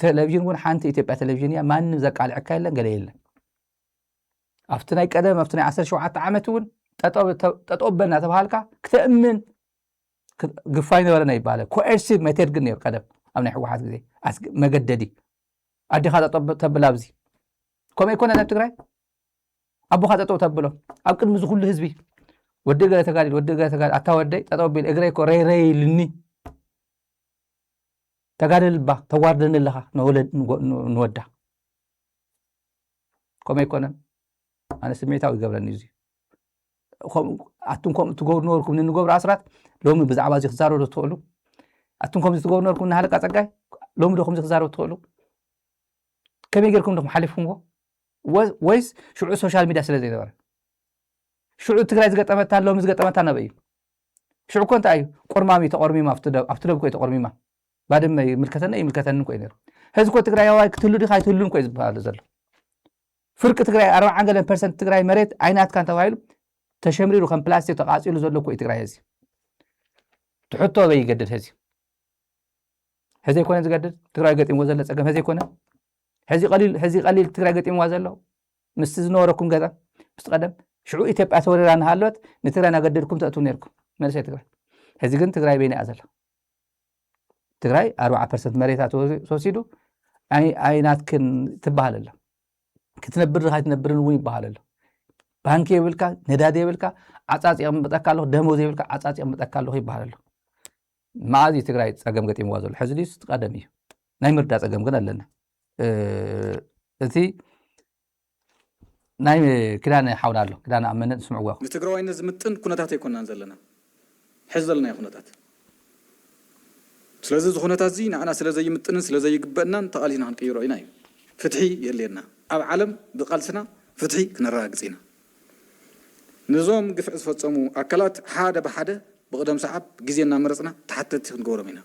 ቴሌቪዥን እውን ሓንቲ ኢትዮጵያ ቴሌቪዥን እያ ማንም ዘቃልዕካ የለን ገለ የለን ኣብቲ ናይ ቀደም ኣብቲ ናይ 17 ዓመት እውን ጠጦበና ተባሃልካ ክትእምን ግፋይ ነበረና ይባለ ኮኤርሲቭ ሜቴድ ግን ነይሩ ቀደም ኣብ ናይ ሕወሓት ግዜ መገደዲ ኣዲኻ ጠጦ ተብል ኣብዚ ከምኡ ኣይኮነን ኣብ ትግራይ ኣቦኻ ጠጦ ተብሎ ኣብ ቅድሚ ዝኩሉ ህዝቢ ወዲ ገለ ተጋዲል ኣታ ወደይ ጠጦ ቢል እግረይ ኮ ረይረይ ኢልኒ ተጋደልባ ተዋርደኒ ኣለኻ ንወዳ ከምኡ ኣይኮነን ኣነ ስሜታዊ ይገብረኒ እዚ ኣቱም ከምኡ ትገብሩ ነበርኩም ንገብሩ ኣስራት ሎሚ ብዛዕባ እዚ ክዛረቡ ትኽእሉ ኣቱም ከምዚ ትገብሩ ነበርኩም ንሃለቃ ፀጋይ ሎሚ ዶ ከምዚ ክዛረቡ ትኽእሉ ከመይ ጌርኩም ዶኩም ሓሊፍኩምዎ ወይስ ሽዑ ሶሻል ሚድያ ስለ ዘይነበረ ሽዑ ትግራይ ዝገጠመታ ሎሚ ዝገጠመታ ነበይ እዩ ሽዑ እኮ እንታይ እዩ ቆርማሚ ተቆርሚማ ኣብቲ ደብ ኮይ ተቆርሚማ ባድመ ይምልከተና ይምልከተኒ ኮይ ነይሩ ሕዚ እኮ ትግራይዋይ ክትህሉ ዲኻ ይትህሉን ኮይ ዝበሃል ዘሎ ፍርቂ ትግራይ 40% ትግራይ መሬት ዓይናትካን ተባሂሉ ተሸምሪሩ ከም ፕላስቲክ ተቃፂሉ ዘሎ ኮይ ትግራይ ህዚ ትሕቶ በይ ይገድድ ህዚ ኣይኮነ ዝገድድ ትግራይ ገጢምዎ ዘሎ ፀገም ህዚ ኣይኮነ ሕዚ ቀሊል ትግራይ ገጢምዋ ዘሎ ምስቲ ዝነበረኩም ገዛ ምስ ቀደም ሽዑ ኢትዮጵያ ተወሪራ እናሃለወት ንትግራይ ናገደድኩም ተእትው ነርኩም መንእሰይ ትግራይ ሕዚ ግን ትግራይ በይና እያ ዘላ ትግራይ 40% መሬታ ተወሲዱ ዓይናትክን ትበሃል ኣላ ክትነብር ዲኻ ትነብርን እውን ይበሃል ኣሎ ባንኪ የብልካ ነዳዲ የብልካ ዓፃፂ የቕምጠካ ኣለኹ ደመወዝ የብልካ ዓፃፂ የቕምጠካ ኣለኹ ይበሃል ኣሎ መዓዝ ትግራይ ፀገም ገጢምዋ ዘሎ ሕዚ ድዩስ ቀደም እዩ ናይ ምርዳእ ፀገም ግን ኣለና እቲ ናይ ክዳን ሓውና ኣሎ ክዳን ኣብ መነጥ ስምዕዋ ንትግራዋይነት ዝምጥን ኩነታት ኣይኮናን ዘለና ሕዚ ዘለና ኩነታት ስለዚ እዚ ኩነታት እዚ ንዓና ስለዘይምጥንን ስለዘይግበአናን ተቓሊስና ክንቀይሮ ኢና እዩ ፍትሒ የድልየና ኣብ ዓለም ብቃልስና ፍትሒ ክነረጋግፅ ኢና ነዞም ግፍዕ ዝፈፀሙ ኣካላት ሓደ ብሓደ ብቅደም ሰዓብ ግዜ እናመረፅና ተሓተቲ ክንገብሮም ኢና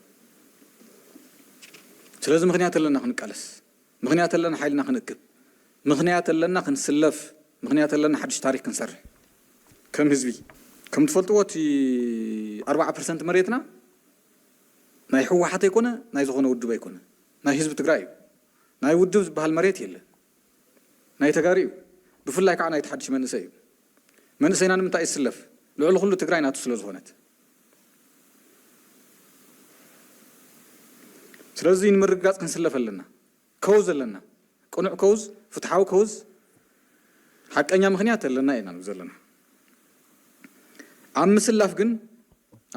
ስለዚ ምክንያት ኣለና ክንቃለስ ምክንያት ኣለና ሓይልና ክንእክብ ምክንያት ኣለና ክንስለፍ ምክንያት ኣለና ሓድሽ ታሪክ ክንሰርሕ ከም ህዝቢ ከም ትፈልጥዎ እቲ 40% መሬትና ናይ ሕወሓት ኣይኮነ ናይ ዝኾነ ውድብ ኣይኮነ ናይ ህዝቢ ትግራይ እዩ ናይ ውድብ ዝበሃል መሬት የለን ናይ ተጋሪ እዩ ብፍላይ ከዓ ናይ ተሓድሽ መንእሰይ እዩ መንእሰይና ንምንታይ ይስለፍ ልዕሊ ኩሉ ትግራይ ናቱ ስለ ዝኾነት ስለዚ ንምርግጋፅ ክንስለፍ ኣለና ከውዝ ኣለና ቅኑዕ ከውዝ ፍትሓዊ ከውዝ ሓቀኛ ምክንያት ኣለና ኢና ዘለና ኣብ ምስላፍ ግን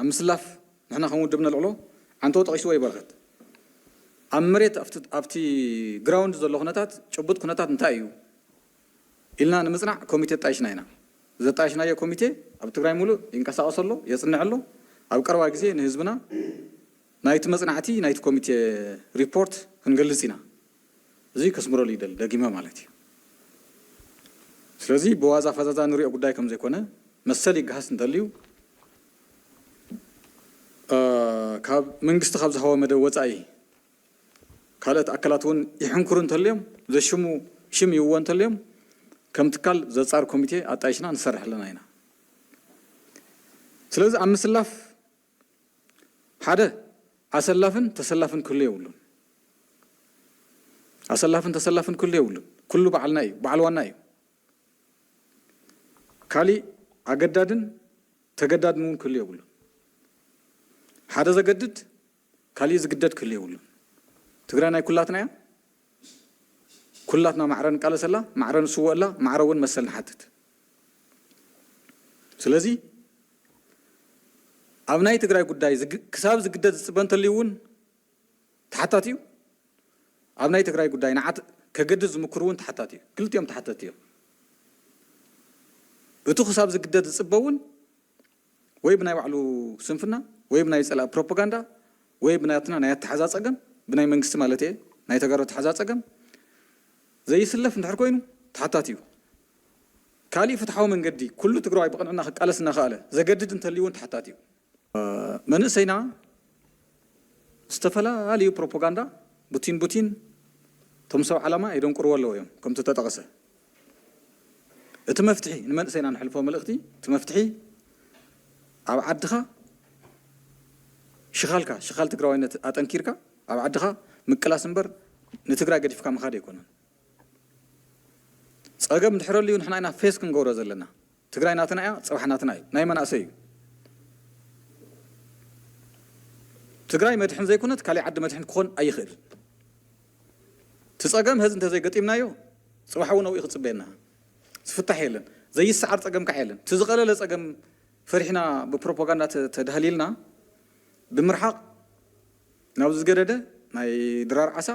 ኣብ ምስላፍ ንሕና ከም ውድብ ነልዕሎ አንተ ጠቂስዎ ይበረከት ኣብ መሬት ኣብቲ ግራውንድ ዘሎ ኩነታት ጭቡጥ ኩነታት እንታይ እዩ ኢልና ንምፅናዕ ኮሚቴ ጣይሽና ኢና ዘጣይሽናዮ ኮሚቴ ኣብ ትግራይ ሙሉእ ይንቀሳቀስ ኣሎ የፅንዕ ኣሎ ኣብ ቀረባ ግዜ ንህዝብና ናይቲ መፅናዕቲ ናይቲ ኮሚቴ ሪፖርት ክንገልጽ ኢና እዚ ከስምረሉ ይደል ደጊመ ማለት እዩ ስለዚ ብዋዛ ፈዛዛ ንሪኦ ጉዳይ ከም ዘይኮነ መሰል ይገሃስ እንተልዩ ካብ መንግስቲ ካብ ዝሃቦ መደብ ወፃኢ ካልኦት ኣካላት እውን ይሕንክሩ እንተልዮም ዘሽሙ ሽም ይውዎ እንተልዮም ከም ትካል ዘጻር ኮሚቴ ኣጣይሽና ንሰርሕ ኣለና ኢና ስለዚ ኣብ ምስላፍ ሓደ ኣሰላፍን ተሰላፍን ክህሉ የብሉን ኣሰላፍን ተሰላፍን ክህሉ የብሉን ኩሉ በዓልና እዩ በዓል ዋና እዩ ካሊእ ኣገዳድን ተገዳድን እውን ክህሉ የብሉን ሓደ ዘገድድ ካሊእ ዝግደድ ክህሉ የብሉን ትግራይ ናይ ኩላትና እያ ኩላትና ማዕረን ቃለሰላ ማዕረን ስወላ ማዕረውን መሰል ንሓትት ስለዚ ኣብ ናይ ትግራይ ጉዳይ ክሳብ ዝግደድ ዝፅበ እንተልዩ እውን ተሓታት እዩ ኣብ ናይ ትግራይ ጉዳይ ንዓት ከገድድ ዝምክሩ እውን ተሓታት እዩ ክልቲኦም ተሓታት እዮም እቲ ክሳብ ዝግደድ ዝፅበ እውን ወይ ብናይ ባዕሉ ስንፍና ወይ ብናይ ፀላእ ፕሮፓጋንዳ ወይ ብናትና ናይ ኣተሓዛ ፀገም ብናይ መንግስቲ ማለት እየ ናይ ተጋሩ ኣተሓዛ ፀገም ዘይስለፍ እንድሕር ኮይኑ ተሓታት እዩ ካሊእ ፍትሓዊ መንገዲ ኩሉ ትግራዋይ ብቕንዕና ክቃለስ እናኽኣለ ዘገድድ እንተልዩ እውን ተሓታት እዩ መንእሰይና ዝተፈላለዩ ፕሮፓጋንዳ ቡቲን ቶም ሰብ ዓላማ የደንቁርዎ ኣለዎ እዮም ከምቲ ተጠቐሰ እቲ መፍትሒ ንመንእሰይና ንሕልፎ መልእኽቲ እቲ መፍትሒ ኣብ ዓድኻ ሽኻል ትግራዋይነት ኣጠንኪርካ ኣብ ዓድኻ ምቅላስ እምበር ንትግራይ ገዲፍካ ምኻድ ኣይኮነን ፀገም እንድሕረሉ እዩ ንሕና ኢና ፌስ ክንገብሮ ዘለና ትግራይ ናትና እያ ፀባሕ ናትና እዩ ናይ መናእሰይ እዩ ትግራይ መድሕን ዘይኮነት ካሊእ ዓዲ መድሕን ክኾን ኣይኽእልን ትፀገም ህዝ እንተዘይገጢምናዮ ፅባሕ እውን ኣብኡ ክፅበየና ዝፍታሕ የለን ዘይሰዓር ፀገም ከዓ የለን ትዝቐለለ ፀገም ፈሪሕና ብፕሮፓጋንዳ ተዳህሊልና ብምርሓቕ ናብ ዝገደደ ናይ ድራር ዓሳ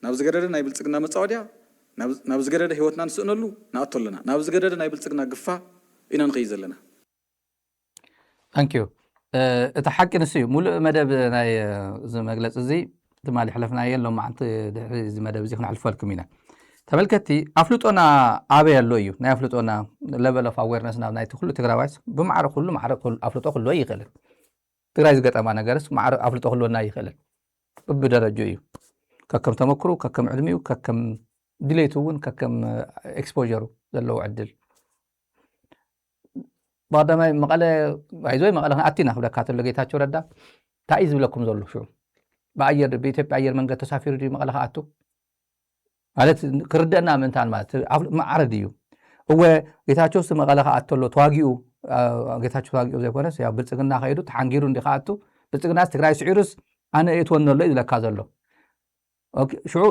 ናብ ዝገደደ ናይ ብልፅግና መፃወድያ ናብ ዝገደደ ሂወትና ንስእነሉ ንኣቶ ኣለና ናብ ዝገደደ ናይ ብልፅግና ግፋ ኢና ንኸይድ ዘለና ታንኪዩ እቲ ሓቂ ንስ እዩ ሙሉእ መደብ ናይ መግለፂ እዚ ትማሊ ሕለፍና የሎም ማዓንቲ ድሕሪ እዚ መደብ እዚ ክነሕልፈልኩም ኢና ተመልከቲ ኣፍልጦና ኣበይ ኣሎ እዩ ናይ ኣፍልጦና ለቨል ኦፍ ኣዌርነስ ናብ ናይቲ ኩሉ ትግራዋይስ ብማዕረ ኩሉ ማዕረ ኣፍልጦ ክህልዎ ይኽእልን ትግራይ ዝገጠማ ነገርስ ማዕረ ኣፍልጦ ክህልወና ይኽእልን በብደረጁ እዩ ከከም ተመክሩ ከከም ዕድሚኡ ከከም ድሌቱ እውን ከከም ኤክስፖዠሩ ዘለዎ ዕድል ባዳማይ መቐለ አይዞይ መቐለ ኣቲና ክብለካ ተሎ ጌታቸው ረዳ እንታይ ዝብለኩም ዘሎ ሽዑ በአየር በኢትዮጵያ አየር መንገድ ተሳፊሩ ዲ መቐለ ከኣቱ ማለት ክርደና ምንታን ማለት ማዕረድ እዩ እወ ጌታቸው መቐለ ከኣተሎ ተዋጊኡ ጌታቸው ተዋጊኡ ዘይኮነስ ያው ብልፅግና ከይዱ ተሓንጊሩ እንዲ ከኣቱ ብልፅግና ትግራይ ስዒሩስ ኣነ እትወነሎ እዩ ዝለካ ዘሎ ኦኬ ሽዑ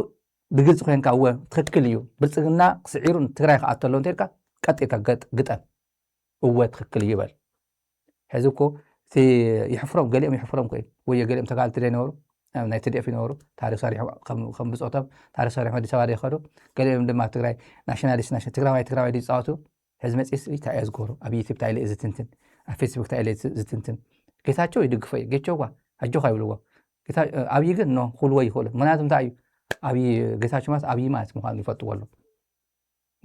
ብግልጽ ኮይንካ እወ ትክክል እዩ ብልፅግና ክስዒሩ ትግራይ ከኣተሎ እንተልካ ቀጢልካ ግጠም እወ ትክክል ይበል ሕዚ እኮ ይሕፍሮም ገሊኦም ይሕፍሮም ኮይኑ ወይ ገሊኦም ተጋልቲ ደይነበሩ ናይ ትዲኤፍ ይነበሩ ታሪክ ሰሪሑ ከም ብፆቶም ታሪክ ሰሪሑ ኣዲስ ኣበባ ይኸዱ ገሊኦም ድማ ትግራይ ናሽናሊስት ትግራዋይ ይፃወቱ ሕዚ መፂስ እንታይ እየ ዝገብሩ ኣብ ዩቲብ እንታይ ኢለ ዝትንትን ኣብ ፌስቡክ እንታይ ኢለ ዝትንትን ጌታቸው ይድግፎ እዩ ጌቸው ኳ ኣጆኻ ይብልዎ ኣብይ ግን ኖ ክብልዎ ይኽእሉ ምክንያቱ እንታይ እዩ ኣብይ ጌታቸው ማለት ኣብይ ማለት ምዃኑ ይፈልጥዎ ኣሎ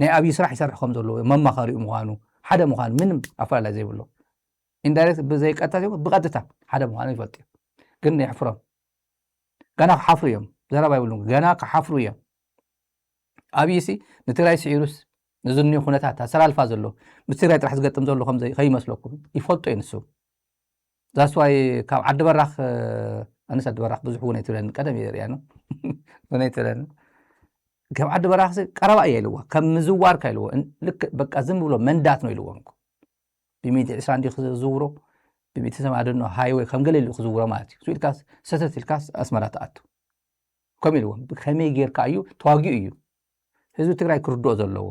ናይ ኣብይ ስራሕ ይሰርሕ ከም ዘለዎ መማኸሪኡ ምዃኑ ሓደ ምዃኑ ምንም ኣፈላላይ ዘይብሎ ኢንዳይሬክት ብዘይቀጥታ ብቐጥታ ሓደ ምዃኑ ይፈልጥ እዩ ግን ይሕፍሮም ገና ክሓፍሩ እዮም ዘረባ ይብሉ ገና ክሓፍሩ እዮም ኣብይሲ ንትግራይ ስዒሩስ ንዝኒኡ ኩነታት ኣሰላልፋ ዘሎ ምስ ትግራይ ጥራሕ ዝገጥም ዘሎ ከይመስለኩም ይፈልጦ እዩ ንሱ ዛስዋይ ካብ ዓዲ በራኽ ኣነስ ዓዲ በራኽ ብዙሕ እውን ኣይትብለኒ ቀደም እየ ነው እውን ኣይትብለኒ ካብ ዓዲ በራኽ ቀረባ እየ ኢልዎ ከም ምዝዋርካ ኢልዎ ልክ በቃ ዝም ብሎ መንዳት ነው ኢልዎም ብ120 እንዲ ክዝውሮ ብ180 ሃይዌይ ከም ገለ ኢሉ ክዝውሮ ማለት እዩ ኢልካስ ሰተት ኢልካስ ኣስመራ ተኣቱ ከምኡ ኢልዎም ከመይ ጌርካ እዩ ተዋጊኡ እዩ ህዝቢ ትግራይ ክርድኦ ዘለዎ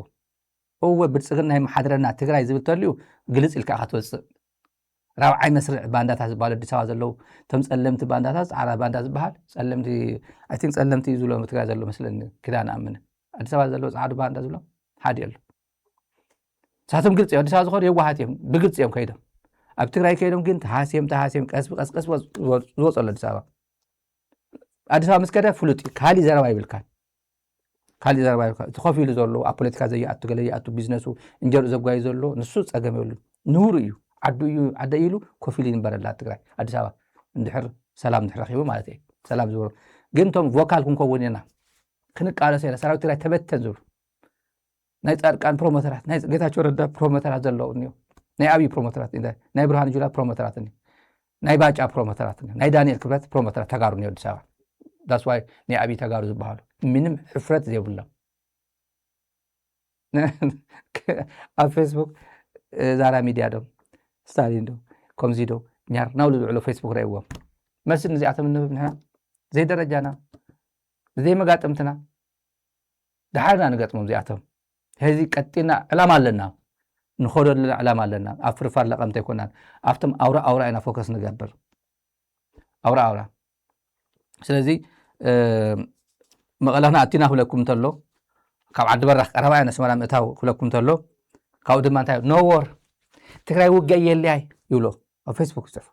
እወ ብልፅግና ይመሓድረና ትግራይ ዝብል ተልዩ ግልፅ ኢልካ ኢኻ ትወፅእ ራብዓይ መስርዕ ባንዳታት ዝበሃሉ ኣዲስ ኣበባ ዘለው እቶም ፀለምቲ ባንዳታት ፃዕዳ ባንዳ ዝበሃል ፀለምቲ ኣይ ቲንክ ፀለምቲ እዩ ዝብሎም ትግራይ ዘሎ መስለኒ ክዳን ኣምነ ኣዲስ ኣበባ ዘለው ፃዕዳ ባንዳ ዝብሎም ሓደ ኣሎ ሳቶም ግልፅ እዮም ኣዲስ ኣበባ ዝኸዱ የዋሃት እዮም ብግልፅ እዮም ከይዶም ኣብ ትግራይ ከይዶም ግን ተሃስዮም ቀስ ብቀስ ዝወፁ ኣሎ ኣዲስ ኣበባ ምስ ከደ ፍሉጥ ካሊእ ዘረባ ይብልካን ካሊእ ዘረባ ይብልካን እቲ ኮፍ ኢሉ ዘሎ ኣብ ፖለቲካ ዘይኣቱ ገለ ይኣቱ ቢዝነሱ እንጀርኡ ዘጓዩ ዘሎ ንሱ ፀገም የብሉ ንሁሩ እዩ ዓደ ኢሉ ኮፍ ኢሉ ይንበረላ ትግራይ ኣዲስ ኣበባ እንድሕር ሰላም እንድሕር ረኺቡ ማለት እዩ ሰላም ዝብሎ ግን ቶም ቮካል ክንከውን ኢና ክንቃለስ ኢላ ሰራዊት ትግራይ ተበተን ዝብሉ ናይ ጻድቃን ፕሮሞተራት ናይ ጌታቸው ረዳ ፕሮሞተራት ዘለዉ እኒዮ ናይ ኣብይ ፕሮሞተራት ናይ ብርሃን ጁላ ፕሮሞተራት እኒ ናይ ባጫ ፕሮሞተራት እኒ ናይ ዳንኤል ክብረት ፕሮሞተራት ተጋሩ እኒዮ ኣዲስ ኣበባ ዳስ ዋይ ናይ ኣብይ ተጋሩ ዝበሃሉ ምንም ሕፍረት ዘይብሎም ኣብ ፌስቡክ ዛራ ሚድያ ዶ ስታሊን ዶ ከምዚ ዶ ኛር ናብሉ ዝውዕሉ ፌስቡክ ረእይዎም መልሲ ንዚኣቶም እንህብ ንሕና ዘይደረጃና ዘይመጋጥምትና ድሓርና ንገጥሞም እዚኣቶም ሕዚ ቀጢና ዕላማ ኣለና ንኸደሉ ዕላማ ኣለና ኣብ ፍርፋር ለቐምተ ይኮናን ኣብቶም ኣውራ ኢና ፎከስ ንገብር ኣውራ ስለዚ መቐለኽና ኣቲና ክብለኩም እንተሎ ካብ ዓዲ በራኽ ቀረባ ኢና ስመራ ምእታው ክብለኩም እንተሎ ካብኡ ድማ እንታይ ኖወር ትግራይ ውግእ የልያይ ይብሎ ኣብ ፌስቡክ ዝፅሑ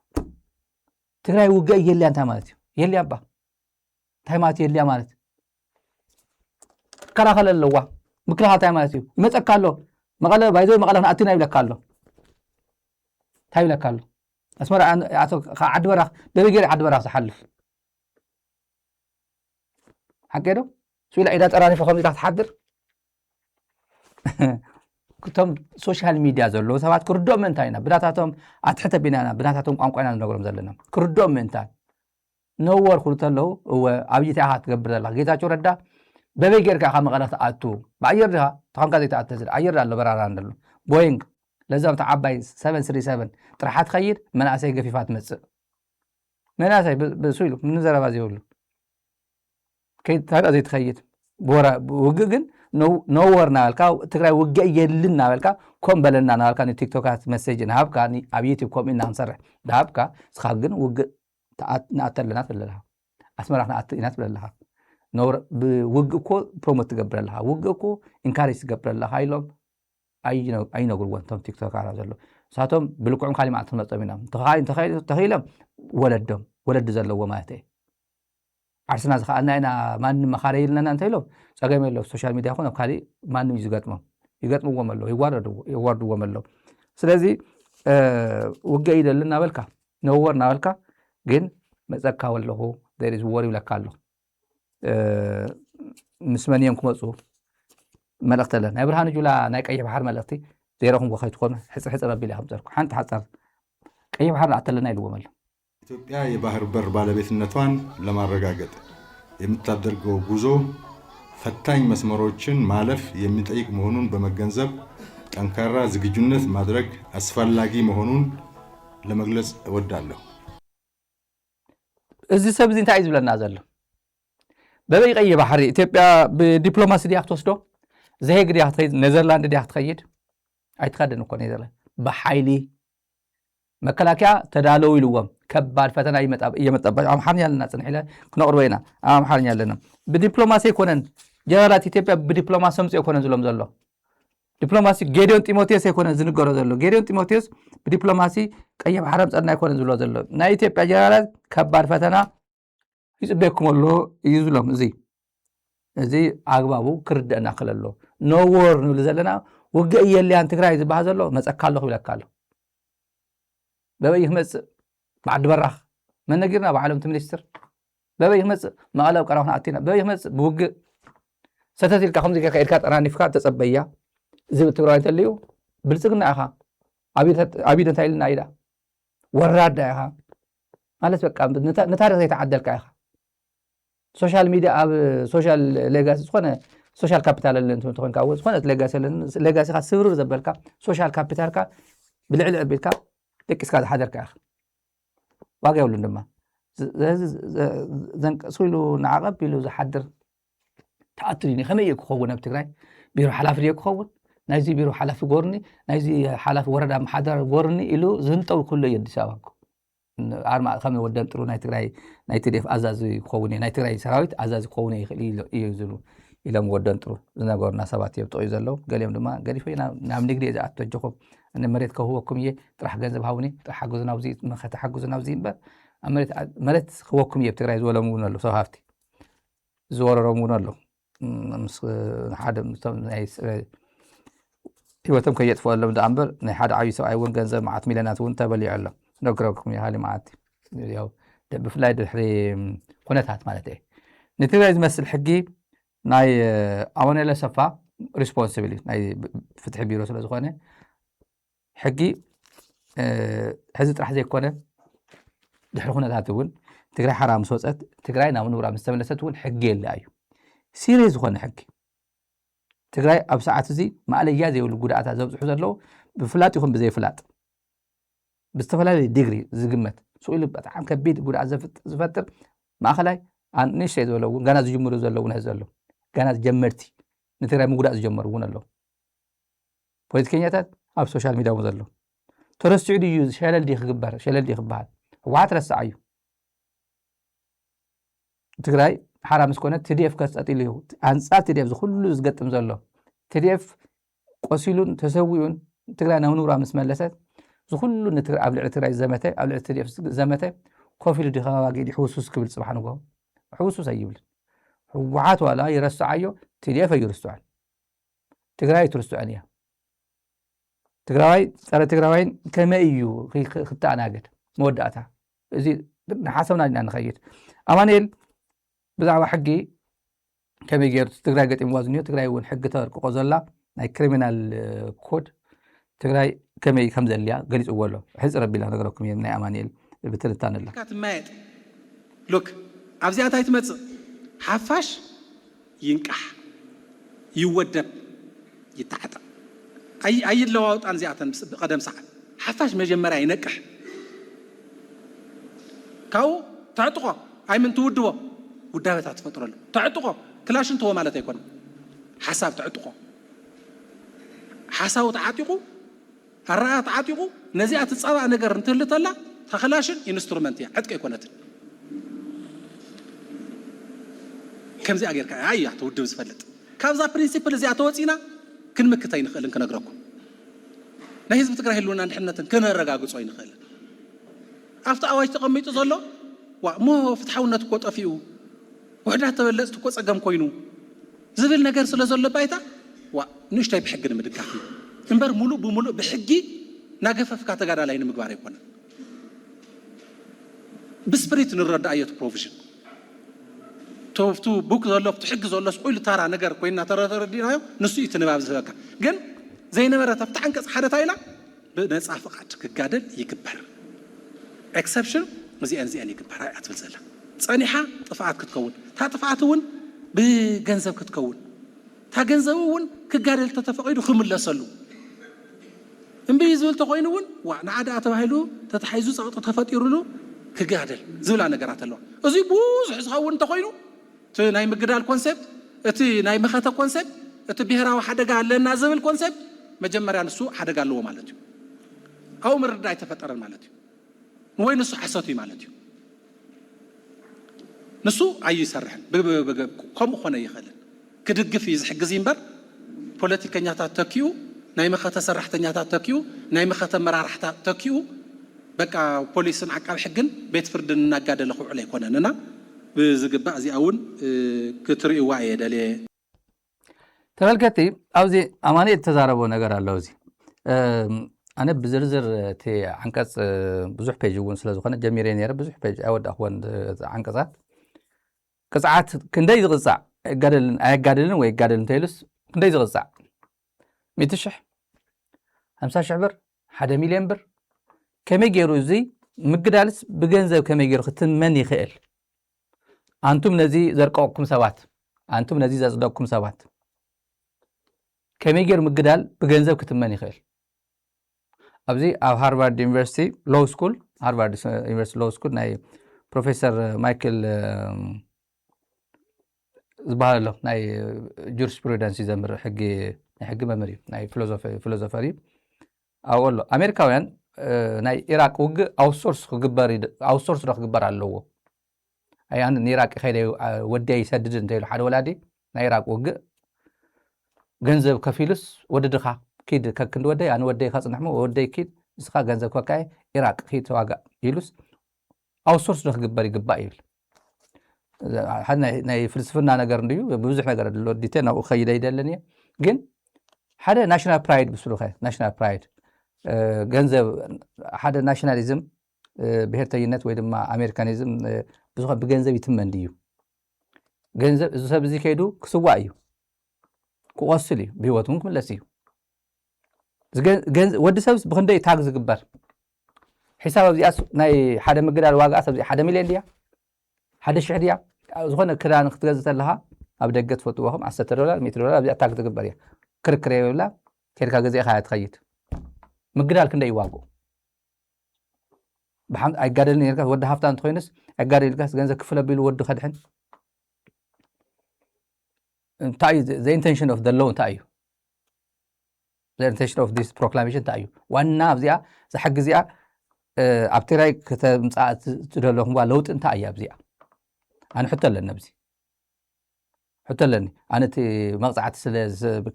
ትግራይ ውግእ የልያ እንታይ ማለት እዩ የልያ ባ እንታይ ማለት የልያ ማለት ከላኸለ ኣለዋ ምክልኻል እንታይ ማለት እዩ ይመፀካ ኣሎ መቐለ ባይዞ መቐለኽና ኣቲና ይብለካ ኣሎ እንታይ ይብለካ ኣሎ ኣስመራ ዓዲ በራኽ በበጌር ዓዲ በራኽ ዝሓልፍ ሓቂ ዶ ስኢላ ኢዳ ጠራሪፈ ከምዚ ኢላ ትሓድር كتم سوشيال ميديا زلوا سبات كردوم منتاينا بداتهم أتحت بيننا بداتهم قانقينا نقولهم زلنا كردوم منتاي نور خلطلو هو أبيتي أحد قبل الله جيتا شو ردا ببيجر كأخا مغلط أتو بعيرها تهم كذي تعتذر عيرها اللي برا عندنا بوينغ لازم تعبي 737 ترحت خير مناسي قفيفات مس مناسي بسويلو من زرا بازيولو كي هذا زي تخيل بورا وجن نور نالكا تقرأ وجا يلنا نالكا كم بلنا نالكا نتيك توكات مسج نهابكا ني أبيتي كم إن نصر نهابكا سخاجن وجا نأتلنا تللها أسمع رح نأتلنا لها نور بوجكو بروموت قبل لها وجكو إنكاريس قبل لها هايلوم أي نقول وانتم تيك توك على زلوا ساتهم بلوكم خالي معتهم تبينهم تخيلهم ولد زلوا وماتي عرسنا زخاننا أنا ما مخاريلنا أنتيلو سأقول له السوشيال ميديا خونه بخاري ما نيجي يقطمه ومله يواردوا ومله سلازي وجاي لنا بالكا نورنا بالكا جن مزكا ولا هو there is worry ولا كله مسمانيهم كمسو ملقت لنا إبراهيم جولا نايك أي بحر ملقتي زيرهم وخيت خون حس ربي لهم زركم حنت حصر أي بحر عتلنا يلو ومله ኢትዮጵያ የባህር በር ባለቤትነቷን ለማረጋገጥ የምታደርገው ጉዞ ፈታኝ መስመሮችን ማለፍ የሚጠይቅ መሆኑን በመገንዘብ ጠንካራ ዝግጁነት ማድረግ አስፈላጊ መሆኑን ለመግለጽ እወዳለሁ። እዚህ ሰብዚ እንታይ እዩ ዝብለና ዘሎ በበይ ቀይ ባሕሪ ኢትዮጵያ ብዲፕሎማሲ ዲያ ክትወስዶ ዘሄግ ዲያ ክትኸይድ ኔዘርላንድ ዲያ ክትኸይድ ኣይትኸድን እኮ ኔዘርላንድ ብሓይሊ መከላከያ ተዳለው ይልዎም ከባድ ፈተና እየመጣባቸው አምሓርኛ ለና ጽንሒለ ክነቅርበ ኢና አምሓርኛ ለና ብዲፕሎማሲ ይኮነን ጀነራላት ኢትዮጵያ ብዲፕሎማሲ ሰምጽ ይኮነን ዝሎም ዘሎ ዲፕሎማሲ ጌዲዮን ጢሞቴዎስ ይኮነን ዝንገሮ ዘሎ ጌዲዮን ጢሞቴዎስ ብዲፕሎማሲ ቀይ ባሕር ጸና ይኮነን ዝሎ ዘሎ ናይ ኢትዮጵያ ጀነራላት ከባድ ፈተና ይጽበኩም ኣሎ እዩ ዝሎም እዚ አግባቡ ክርደና ክለሎ ኖወር ንብል ዘለና ውግእ የልያን ትግራይ ዝበሃል ዘሎ መጸካለሁ ይብለካሎ بابي يخمس بعد براخ من نجرنا بعلم تمنيستر بابي يخمس ما قالوا قراونا أتينا بابي يخمس بوج ستاتي الكخمس كإركات أنا نفكار تصبيا زي بتقرأ تليو بلسقنا أخا عبيد تايلنا إيدا وراد أخا على سبك نتارك زي تعدل كأخا سوشيال ميديا سوشيال ليجاس خونه سوشيال كابيتال اللي أنتم تكون كاوز خونه ليجاس خا سيرور زبالك سوشيال كابيتال كا بالعلق بيتك ديك اسكاد حدر كاخ واقع يقولون لما زنك سويلو نعقب بيلو زحدر تأثريني خمية كخونا بتقرأي بيرو حلاف ريك خون نايزي بيرو حلاف قرني نايزي حلاف ورد محضر قرني إلو زنتو كله يد سواكو أرمى خمي ودن ترو ناي تقرأي ناي تديف أزازي خوني ناي تقرأي سراويت أزازي خوني يزلو إلى مودن ترو زنا قرنا سبات يبطو يزلو قال يوم دما قال فينا نعم نقدر إذا أتوجهكم أن مريت كهوكم يه ترح جنزب هاوني ترح حجزنا وزين ما خت حجزنا وزين بقى مريت خوكم يه بتقرأي زولا مونا له صحافتي زوار رمونا له مس حدا نايس هو تم كيت فوق لهم دامبر نحد عايز أيون جنزب معت ميلانات وانت بلي على نقرأكم يا هالي معت ياو بفلايد الحريم قناتات مالته نتيجة يمثل حقي ناي أمانة لسفا responsibility ناي فتح بيرو سلا زخانة حقي حزت راح زي كونه دحرخونا تاتون تقرأ حرام صوت تقرأ نامن ورا مستملسات ون حقي اللي أيو سيريز زخانة حقي تقرأ أب ساعات زي ما على جازي والجودة عتازب حزر له بفلات يكون بزي فلات باستفلا ديجري زقمت سؤال بتعام كبيد جودة زفتر ما خلاي عن نيش يزولو غانا زجمرو زلو نزلو غانا جمرتي نترى مغدا زجمر ونلو ፖለቲከኛታት ኣብ ሶሻል ሚዲያ ዘሎ ተረስዑ ድዩ ሸለል ዲ ክባሃል ህወሓት ረሳዓዩ ትግራይ ሓራም ስኮነ TDF ከስጣጢሉ እዩ አንጻር TDF ዝኩሉ ዝገጥም ዘሎ TDF ቆሲሉን ተሰዊኡን ትግራይ ናብ ንብራ ምስ መለሰት ዝኩሉ ኣብ ልዕሊ ትግራይ ዘመተ ኣብ ልዕሊ TDF ዘመተ ኮፊል ዲ ከባቢ ሕውሱስ ክብል ጽባሕ ንጎ ሕውሱስ ኣይብል ህወሓት ዋላ ይረሳዓዮ TDF ይረሳዓል ትግራይ ትረሳዓን እያ ትግራይ ጸረ ትግራይን ከመዩ ክታናገድ መወዳእታ እዚ ሓሰብና ኢና ንኸይድ ኣማኑኤል ብዛዕባ ሕጊ ከመይ ገይሩ ትግራይ ገጢምዋ ዝኒዮ ትግራይ እውን ሕጊ ተርቅቆ ዘላ ናይ ክሪሚናል ኮድ ትግራይ ከመይ ከም ዘልያ ገሊጽዎ ኣሎ ሕዚ ረቢላ ነገረኩም ናይ ኣማኑኤል ብትንታነላ ካትማየጥ ሎክ ኣብዚኣታ ይትመጽእ ሓፋሽ ይንቃሕ ይወደብ ይታዓጣ أي اللواط عن زيادة بقدم ساعة حفاش مجمرة ينكح كاو تعتقه أي من تودوا ودها تعتفتر له تعتقه كلاش أنت هو مالته يكون حساب تعتقه حساب تعتقه الرأي تعتقه نزيعة تصابع نجر نتهل طلع تخلاشن إنسترومنتيا عدك يكونت كم زي أجر كأي يحتودوا زفلت كابزا برينسيبل زي أتوتينا كن مكتاين خلن كنقرأكم نهيز بتكره لونا نحن كنا رجعوا صوين خلن أفتح أواج تقميت زلوا ومو فتحونا تقوت أفيو وحدة تبلش تقوت أجمع كوينو زبل نجار سلا زلوا بيتا ونشتاي بحقنا مدكاحي إنبر ملو بملو بحقي ناقف في كاتجار على إنه مقباري كنا بسبريت نرد آية بروفيشن توفتو بوك زلوا بتحق زلوا سقول ترى نجار كوينا ترى دينايو نسوي تنبأ بزهقة جن زي نمرة تفتح عنك حدا تايلا بناس عفقات كقادر يكبر exception زي أنزي يكبر هاي أتفل زلا صنيحة طفعات كتكون تا طفعاتون بجنزب كتكون تا جنزبون كقادر تتفقيد وخم الله صلوا إن بيزول تقوينون وعنا عادة أتباهلو تتحيزو سقط تفاتيرلو كقادر زولا نجارات الله أزي بوز حسقون تقوينو تنايم قدر الكونسبت أتي نايم خاطر كونسبت أتبيهرا وحدا قال لنا زم الكونسبت مجمّر عن السوق حدا قال له مالتيو أو مرة داعي تفتر مالتيو وين السوق حساتي مالتيو نسوق أي سرحن كم خنا يخلن كدقف يزحق زينبر بوليتيكا نياتا تكيو نايم خاطر سرحت نياتا تكيو نايم خاطر مرارح تكيو بقى بوليسن عقاب حقن بيت فردن نقاد له عليه كوننا بزقبا زي أون كتري وعي دلي تملكتي أوزي أمانة تزاربو نجار اللوزي أنا بزرزر تي عنكس بزح بيج وون سلازو خنا جميرين يا رب بزح بيج أود أخوان عنكسات كساعات كندي يغزع قادلن وي قادلن تيلس كندي يغزع 100 شح 50 شعبر 1 مليون بر كم يجرو زي مقدالس بجنزب كم يجرو ختن من يخيل أنتم نزي زرقاكم سوات أنتم نزي زرقاكم سوات كم يجر مقدال بجنزب كتمن يخيل أبزي أو هارفارد يونيفرسيتي لو سكول هارفارد يونيفرسيتي لو سكول ناي بروفيسور مايكل زبالو ناي جورسبرودنسي زمر حق ممري ناي فيلوزوفري أقول له أمريكاويان ناي إيراق وج أوسورس رخ جبر على أي أنا نيراق خير ودي يسدد انتهي حد ولادي نيراق وج جنزب كفيلس وددخا كيد ككند ودي أنا ودي خاص نحمو ودي كيد إسخا جنزب كوكاي إيراق خيت واقع يلوس أوسورس رخ جبر يل حنا ناي فلسفنا نجار نديو بوزح نجار اللو ديتنا وخيدا يدلني جن حدا ناشنال برايد بسلوخه ناشنال برايد جنزب حدا ناشناليزم بهرتينت ويدما أمريكانيزم بزخ بجنزب يتمن ديو ገንዘብ እዚ ሰብ እዚ ከይዱ ክስዋዕ እዩ ክቆስል እዩ ብሂወቱ ክምለስ እዩ ወዲ ሰብ ብክንደይ ታግ ዝግበር ሒሳብ ኣብዚኣ ናይ ሓደ ምግዳል ዋጋ ሰብ ሓደ ሚልዮን ድያ ሓደ ሽሕ ድያ ዝኾነ ክዳን ክትገዝእ ተለኻ ኣብ ደገ ትፈጥዎኹም $10 $100 ኣብዚኣ ታግ ትግበር እያ ክርክር የብላ ከድካ ገዚእኻ ትኸይድ ምግዳል ክንደይ ይዋግኡ ኣይጋደልን ነርካ ወዲ ሃፍታም እንተኮይንስ ኣይጋደል ኢልካስ ገንዘብ ክፍለ ኣቢሉ ወዲ ከድሕን እንታይ እዩ the intention of the law እንታይ እዩ the intention of this proclamation እንታይ እዩ ዋና ኣብዚኣ ዝሓጊ እዚኣ ኣብ ትግራይ ከተምፃእ ትደለኹም ለውጢ እንታይ እያ ኣብዚኣ ኣነ ሕቶ ኣለኒ ኣብዚ ሕቶ ኣለኒ ኣነ እቲ መቕፃዕቲ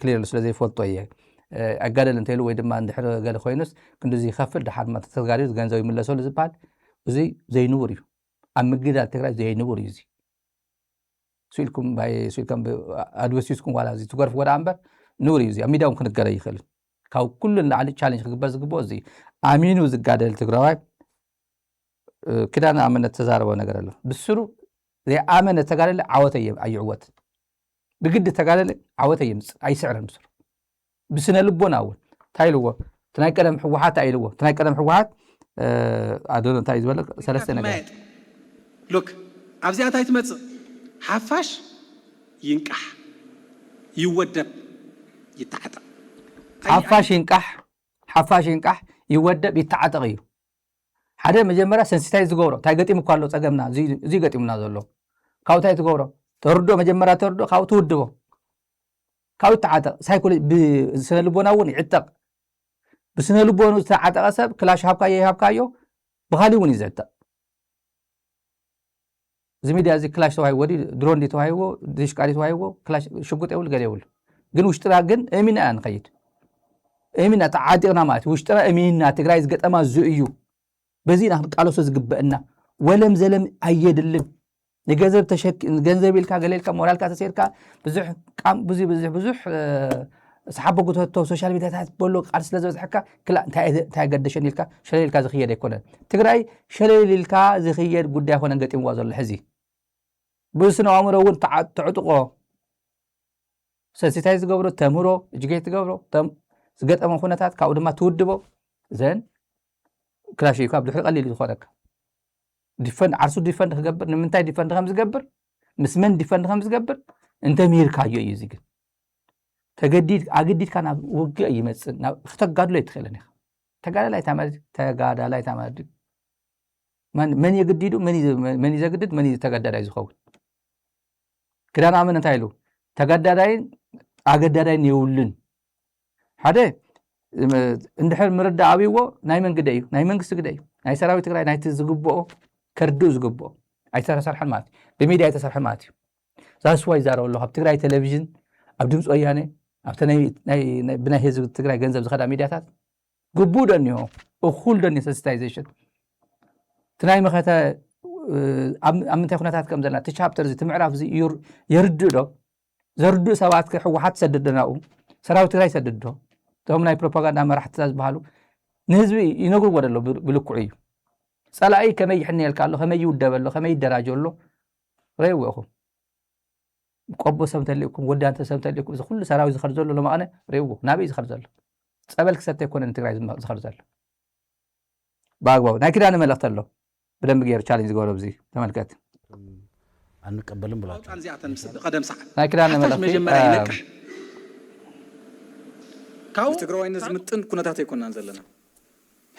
ክሊር ስለዘይፈልጦ እየ ኣጋደል እንተኢሉ ወይ ድማ እንድሕር ገለ ኮይኑስ ክንዲዚ ይኸፍል ድሓር ድማ ተተጋዲሉ ገንዘብ ይምለሰሉ ዝበሃል እዚ ዘይንቡር እዩ ኣብ ምግዳል ትግራይ ዘይንቡር እዩ እዚ ስኢልኩም ኣድቨሲስኩም ዋላ እዚ ትገርፍ ወዳ እምበር ንቡር እዩ እዚ ኣብ ሚድያ እውን ክንገረ ይኽእል ካብ ኩሉ ንላዕሊ ቻሌንጅ ክግበር ዝግብኦ እዚ ኣሚኑ ዝጋደል ትግራዋይ ክዳን ኣመነት ተዛረበ ነገር ኣሎ ብስሩ ዘይኣመነ ተጋደለ ዓወተ ኣይዕወት ብግዲ ተጋደለ ዓወተ የምፅእ ኣይስዕረን ብስሩ ብስነ ልቦና እውን እንታይ ኢልዎ እቲ ናይ ቀደም ሕወሓት ኢልዎ እቲ ናይ ቀደም ሕወሓት ኣዶነ እንታይ እዩ ዝበለ ሰለስተ ነገር ሉክ ኣብዚኣ እንታይ ትመፅእ ሓፋሽ ይንቃሕ ይወደብ ይተዓጠቕ ሓፋሽ ይንቃሕ ይወደብ ይተዓጠቕ እዩ ሓደ መጀመርያ ሰንሲታይዝ ዝገብሮ እንታይ ገጢሙ እኳ ኣሎ ፀገምና እዚ ገጢሙና ዘሎ ካብኡ እንታይ ትገብሮ ተርዶ መጀመርያ ተርዶ ካብኡ ትውድቦ ካብኡ ተዓጠቕ ሳይኮሎጂ ብስነ ልቦና እውን ይዕጠቕ ብስነ ልቦኑ ዝተዓጠቐ ሰብ ክላሽ ሃብካዮ ብኻሊእ እውን እዩ ዝዕጠቕ እዚ ሚድያ እዚ ክላሽ ተዋሂብዎ ድሮን ተዋሂብዎ ዲሽቃሪ ተዋሂብዎ ክላሽ ሽጉጥ የብሉ ገለ የብሉ ግን ውሽጥና ግን እሚና ኢና ንኸይድ እሚና ተዓጢቕና ማለት እዩ ውሽጥና እሚንና ትግራይ ዝገጠማ እዚ እዩ በዚ ኢና ክንቃለሶ ዝግበአና ወለም ዘለም ኣየድልን ንገንዘብ ኢልካ ገሌልካ ሞራልካ ተሰይርካ ብዙሕ ሰሓቦ ጉተቶ ሶሻል ሚድያታት በሎ ቃል ስለ ዝበዝሐካ እንታይ ገደሸን ኢልካ ሸለሊልካ ዝኽየድ ኣይኮነን ትግራይ ሸለሊልካ ዝኽየድ ጉዳይ ኮነን ገጢምዋ ዘሎ ሕዚ ብስነ ኣእምሮ እውን ተዕጥቆ ሰንሲታይ ዝገብሮ ተምህሮ እጅጌት ትገብሮ ዝገጠመ ኩነታት ካብኡ ድማ ትውድቦ ዘን ክላሽ እዩ ካብ ድሕሪ ቀሊል ዝኮነካ ዲፈንድ ዓርሱ ዲፈንድ ክገብር ንምንታይ ዲፈንድ ከም ዝገብር ምስ መን ዲፈንድ ከም ዝገብር እንተሚርካዮ እዩ እዚ ግን ኣገዲድካ ናብ ውግእ ይመፅእ ክተጋድሎ ኣይትኽእልን ኢኻ ተጋዳላይ ተማድድ መን የግዲዱ መን ዘግድድ መን ተገዳዳይ ዝኸውን ክዳን ኣመነ እንታይ ኢሉ ተገዳዳይን ኣገዳዳይን የውልን ሓደ እንድሕር ምርዳእ ኣብይዎ ናይ መን ግደ እዩ ናይ መንግስቲ ግደ እዩ ናይ ሰራዊት ትግራይ ናይቲ ዝግብኦ ከርድኡ ዝግብኦ ኣይተሰርሐን ማለት እዩ ብሚድያ ኣይተሰርሐን ማለት እዩ ዛስዋ ይዛረብ ኣሎ ኣብ ትግራይ ቴሌቭዥን ኣብ ድምፂ ወያነ ኣብቲ ብናይ ህዝቢ ትግራይ ገንዘብ ዝኸዳ ሚድያታት ግቡእ ዶ እኒሆ እኩል ዶ እኒሆ ሰንሲታይዜሽን እቲ ናይ መኸተ ኣብ ምንታይ ኩነታት ከም ዘለና እቲ ቻፕተር እዚ እቲ ምዕራፍ እዚ የርድእ ዶ ዘርድኡ ሰባት ሕወሓት ሰድድ ዶ ናብኡ ሰራዊት ትግራይ ሰድድ ዶ እቶም ናይ ፕሮፓጋንዳ መራሕትታት ዝበሃሉ ንህዝቢ ይነግርዎ ደሎ ብልኩዕ እዩ ፀላኢ ከመይ ይሕነየልካ ኣሎ ከመይ ይውደብ ኣሎ ከመይ ይደራጀ ኣሎ ረይዎ ኢኹም ቆቦ ሰብ እንተልኢኩም ወዳንተ ሰብ እንተልኢኩም እዚ ኩሉ ሰራዊት ዝኸድ ዘሎ ለመቐነ ረይዎ ናበይ ዝኸድ ዘሎ ፀበል ክሰተ ኣይኮነን ትግራይ ዝኸድ ዘሎ ብኣግባቡ ናይ ክዳን መልእኽቲ ኣሎ ብደንብ ገይሩ ቻሌንጅ ዝገብሮ ብዚ ተመልከት አንቀበልም ብላችሁ ቀደም ሰዓት ናይ ክዳን መልእኽቲ መጀመርያ ይነቅሕ ካብ ትግራዋይ ንዝምጥን ኩነታት ኣይኮናን ዘለና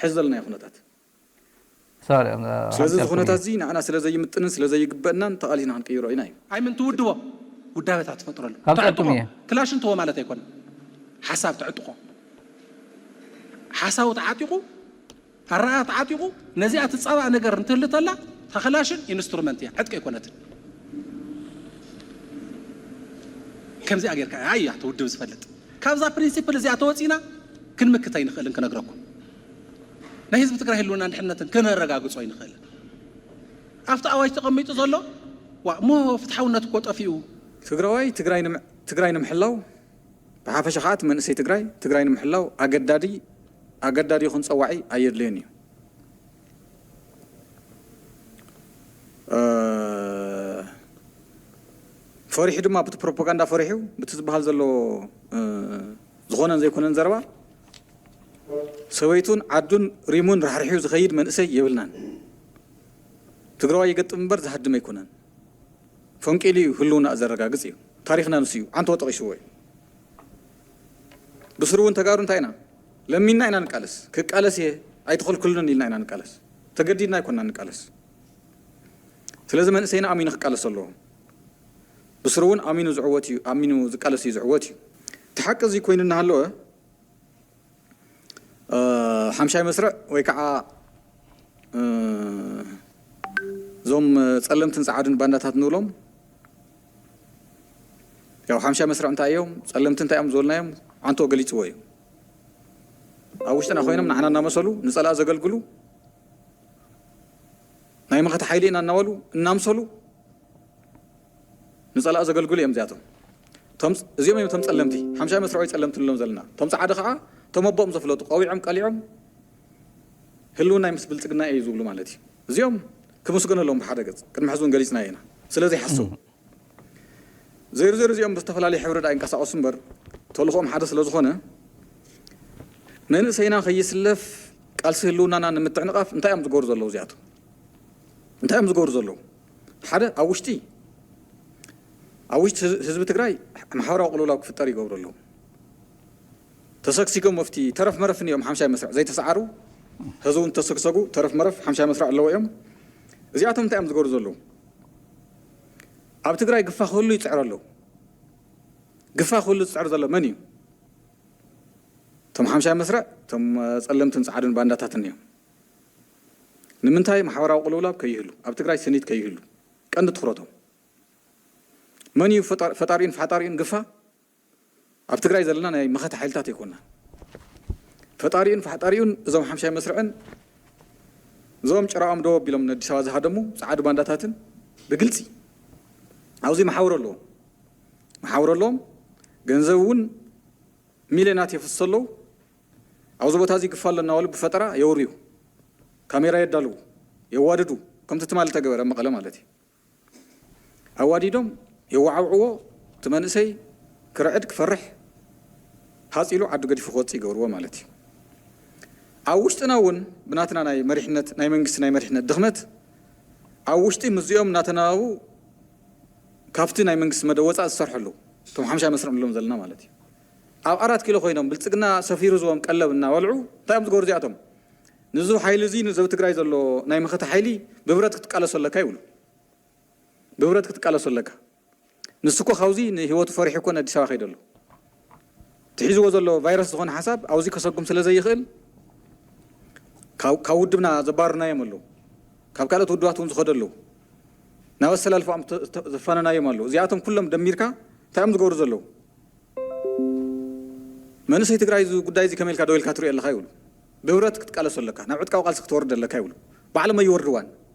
ሕዚ ዘለና ኩነታት ስለዚ ኩነታት እዚ ንዓና ስለዘይምጥንን ስለዘይግበአናን ተቓሊና ክንቀይሮ ኢና እዩ ኣይ ምን ትውድቦ ጉዳያታት ትፈጥረሉ ክላሽ እንትዎ ማለት ኣይኮነን ሓሳብ ትዕጥቆ ሓሳቡ ተዓጢቑ ኣረኣያ ተዓጢቑ ነዚኣ ትፀባእ ነገር እንትህልተላ ተኽላሽን ኢንስትሩመንት እያ ዕጥቂ ኣይኮነትን ከምዚ ኣጌርካ ኣያ ትውድብ ዝፈልጥ ካብዛ ፕሪንሲፕል እዚኣ ተወፂና ክንምክት ኣይንኽእልን ክነግረኩም ናይ ህዝቢ ትግራይ ህልውና ንድሕነትን ክነረጋግጾ ኣይንኽእልን ኣብቲ ኣዋጅ ተቐሚጡ ዘሎ እሞ ፍትሓውነት እኮ ጠፊኡ ትግራዋይ ትግራይ ንምሕላው ብሓፈሻ ከዓ እቲ መንእሰይ ትግራይ ንምሕላው ኣገዳዲ ይኹን ፀዋዒ ኣየድልዮን እዩ فريح دما بت بروباغندا فريحو بتزبحال زلو زخونن زيكونن زربا سويتون عدون ريمون رح رحيو زخيد من اسي يبلنان تقروا يقطم بر زحد ما يكونن فنقلي هلونا ازرغاغص يو تاريخنا نسيو انتو طقيشوي بسرون تقارون تاينا لمينا اينا نقالس كقالس ايدخل كلن يلنا اينا نقالس تقدينا يكوننا نقالس ስለዚህ መንእሰይና አሚኑ ክቃለስ ኣለዎ ብስሩውን አሚኑ ዝዕወት እዩ አሚኑ ዝቃለስ እዩ ዝዕወት እዩ ተሓቂ እዚ ኮይኑ እናሃለወ ሓምሻይ መስርዕ ወይ ከዓ ዞም ጸለምትን ጻዓድን ባንዳታት ንብሎም ያው ሓምሻይ መስርዕ እንታይ እዮም ጸለምትን እንታይ እዮም ዝብልናዮም አንቶ ገሊፅዎ እዩ ኣብ ውሽጥና ኮይኖም ንዓና እናመሰሉ ንጸላእ ዘገልግሉ ናይ መኸተ ሓይሊ ኢና እናበሉ እናምሰሉ ንጸላእ ዘገልግሉ እዮም እዚኣቶም እዚኦም እዮም ቶም ጸለምቲ ሓምሻይ መስርዕ ወይ ጸለምቲ ንብሎም ዘለና ቶም ጻዓዲ ከዓ ቶም ኣቦኦም ዘፍለጡ ቆቢዖም ቀሊዖም ህልውና ምስ ብልጽግና እዩ ዝብሉ ማለት እዩ እዚኦም ክምስገነሎም ብሓደ ገጽ ቅድሚ ሕዚ እውን ገሊፅና ኢና ስለዚ ይሓስቡ ዘይሩ እዚኦም ብዝተፈላለዩ ሕብሪ ዳ ይንቀሳቐሱ እምበር ተልእኾኦም ሓደ ስለ ዝኾነ መንእሰይና ከይስለፍ ቃልሲ ህልውናና ንምትዕንቃፍ እንታይ እዮም ዝገብሩ ዘለዉ እዚኣቶም እንታይ እዮም ዝገብሩ ዘለዉ ሓደ ኣብ ውሽጢ ህዝቢ ትግራይ ማሕበራዊ ቅልውላው ክፍጠር ይገብሩ ኣለዉ ተሰግሲጎም ወፍቲ ተረፍ መረፍ እኒኦም ሓምሻይ መስርዕ ዘይተሰዓሩ ህዝቡ እንተሰግሰጉ ተረፍ መረፍ ሓምሻይ መስርዕ ኣለዎ እዮም እዚኣቶም እንታይ እዮም ዝገብሩ ዘለዉ ኣብ ትግራይ ግፋ ክህሉ ይፅዕሩ ኣለዉ ግፋ ክህሉ ዝፅዕሩ ዘሎ መን እዩ ቶም ሓምሻይ መስርዕ ቶም ጸለምትን ጻዓድን ባንዳታትን እዮም ንምንታይ ማሕበራዊ ቅልውላው ከይህሉ ኣብ ትግራይ ስኒት ከይህሉ ቀንዲ ትኩረቶም መን እዩ ፈጣሪን ፈጣሪን ግፋ ኣብ ትግራይ ዘለና ናይ መኸተ ሓይልታት ይኮና ፈጣሪን ፈጣሪን እዞም ሓምሻይ መስርዕን እዞም ጭራኦም ደው ቢሎም ንአዲስ ኣበባ ዝሃደሙ ጻዓድ ባንዳታትን ብግልፂ ኣብዚ መሓውር ኣለዎም ገንዘብ እውን ሚልዮናት የፍስሱ ኣለዉ ኣብዚ ቦታ እዚ ግፋ ኣሎ እናበሉ ብፈጠራ የውርዩ ካሜራ የዳልዉ የዋድዱ ከምቲ ትማል ተገበረ መቐለ ማለት እዩ ኣዋዲዶም የዋዓውዕዎ እቲ መንእሰይ ክርዕድ ክፈርሕ ሃፂሉ ዓዱ ገዲፉ ክወፅእ ይገብርዎ ማለት እዩ ኣብ ውሽጥና እውን ብናትና ናይ መሪሕነት ናይ መንግስቲ ናይ መሪሕነት ድኽመት ኣብ ውሽጢ ምዚኦም እናተናባቡ ካብቲ ናይ መንግስቲ መደብ ወፃእ ዝሰርሑ ኣለዉ እቶም ሓምሻይ መስርዕ ንብሎም ዘለና ማለት እዩ ኣብ 4 ኪሎ ኮይኖም ብልጽግና ሰፊሩ ዝቦም ቀለብ እናበልዑ እንታይ እዮም ዝገብሩ እዚኣቶም ንዙ ሓይሊ እዚ ንዘብ ትግራይ ዘሎ ናይ መኸተ ሓይሊ ብብረት ክትቃለሶ ኣለካ ይብሉ ብብረት ክትቃለሶ ኣለካ ንስኮ ካብዚ ንህይወቱ ፈሪሕ እኮ ኣዲስ ኣበባ ከይደሎ ትሒዝዎ ዘሎ ቫይረስ ዝኾነ ሓሳብ ኣብዚ ከሰጉም ስለ ዘይኽእል ካብ ውድብና ዘባርናዮም ኣለዉ ካብ ካልኦት ውድባት እውን ዝኸዱ ኣለዉ ናብ ኣሰላልፎኦም ዘፋነናዮም ኣለዉ እዚኣቶም ኩሎም ደሚርካ እንታይ እዮም ዝገብሩ ዘለዉ መንእሰይ ትግራይ ጉዳይ እዚ ከመይልካ ደው ኢልካ ትሪኦ ኣለካ ይብሉ ብብረት ክትቃለሶ ኣለካ ናብ ዕጥቃዊ ቃልሲ ክትወርድ ኣለካ ይብሉ ባዕሎም ኣይወርድዋን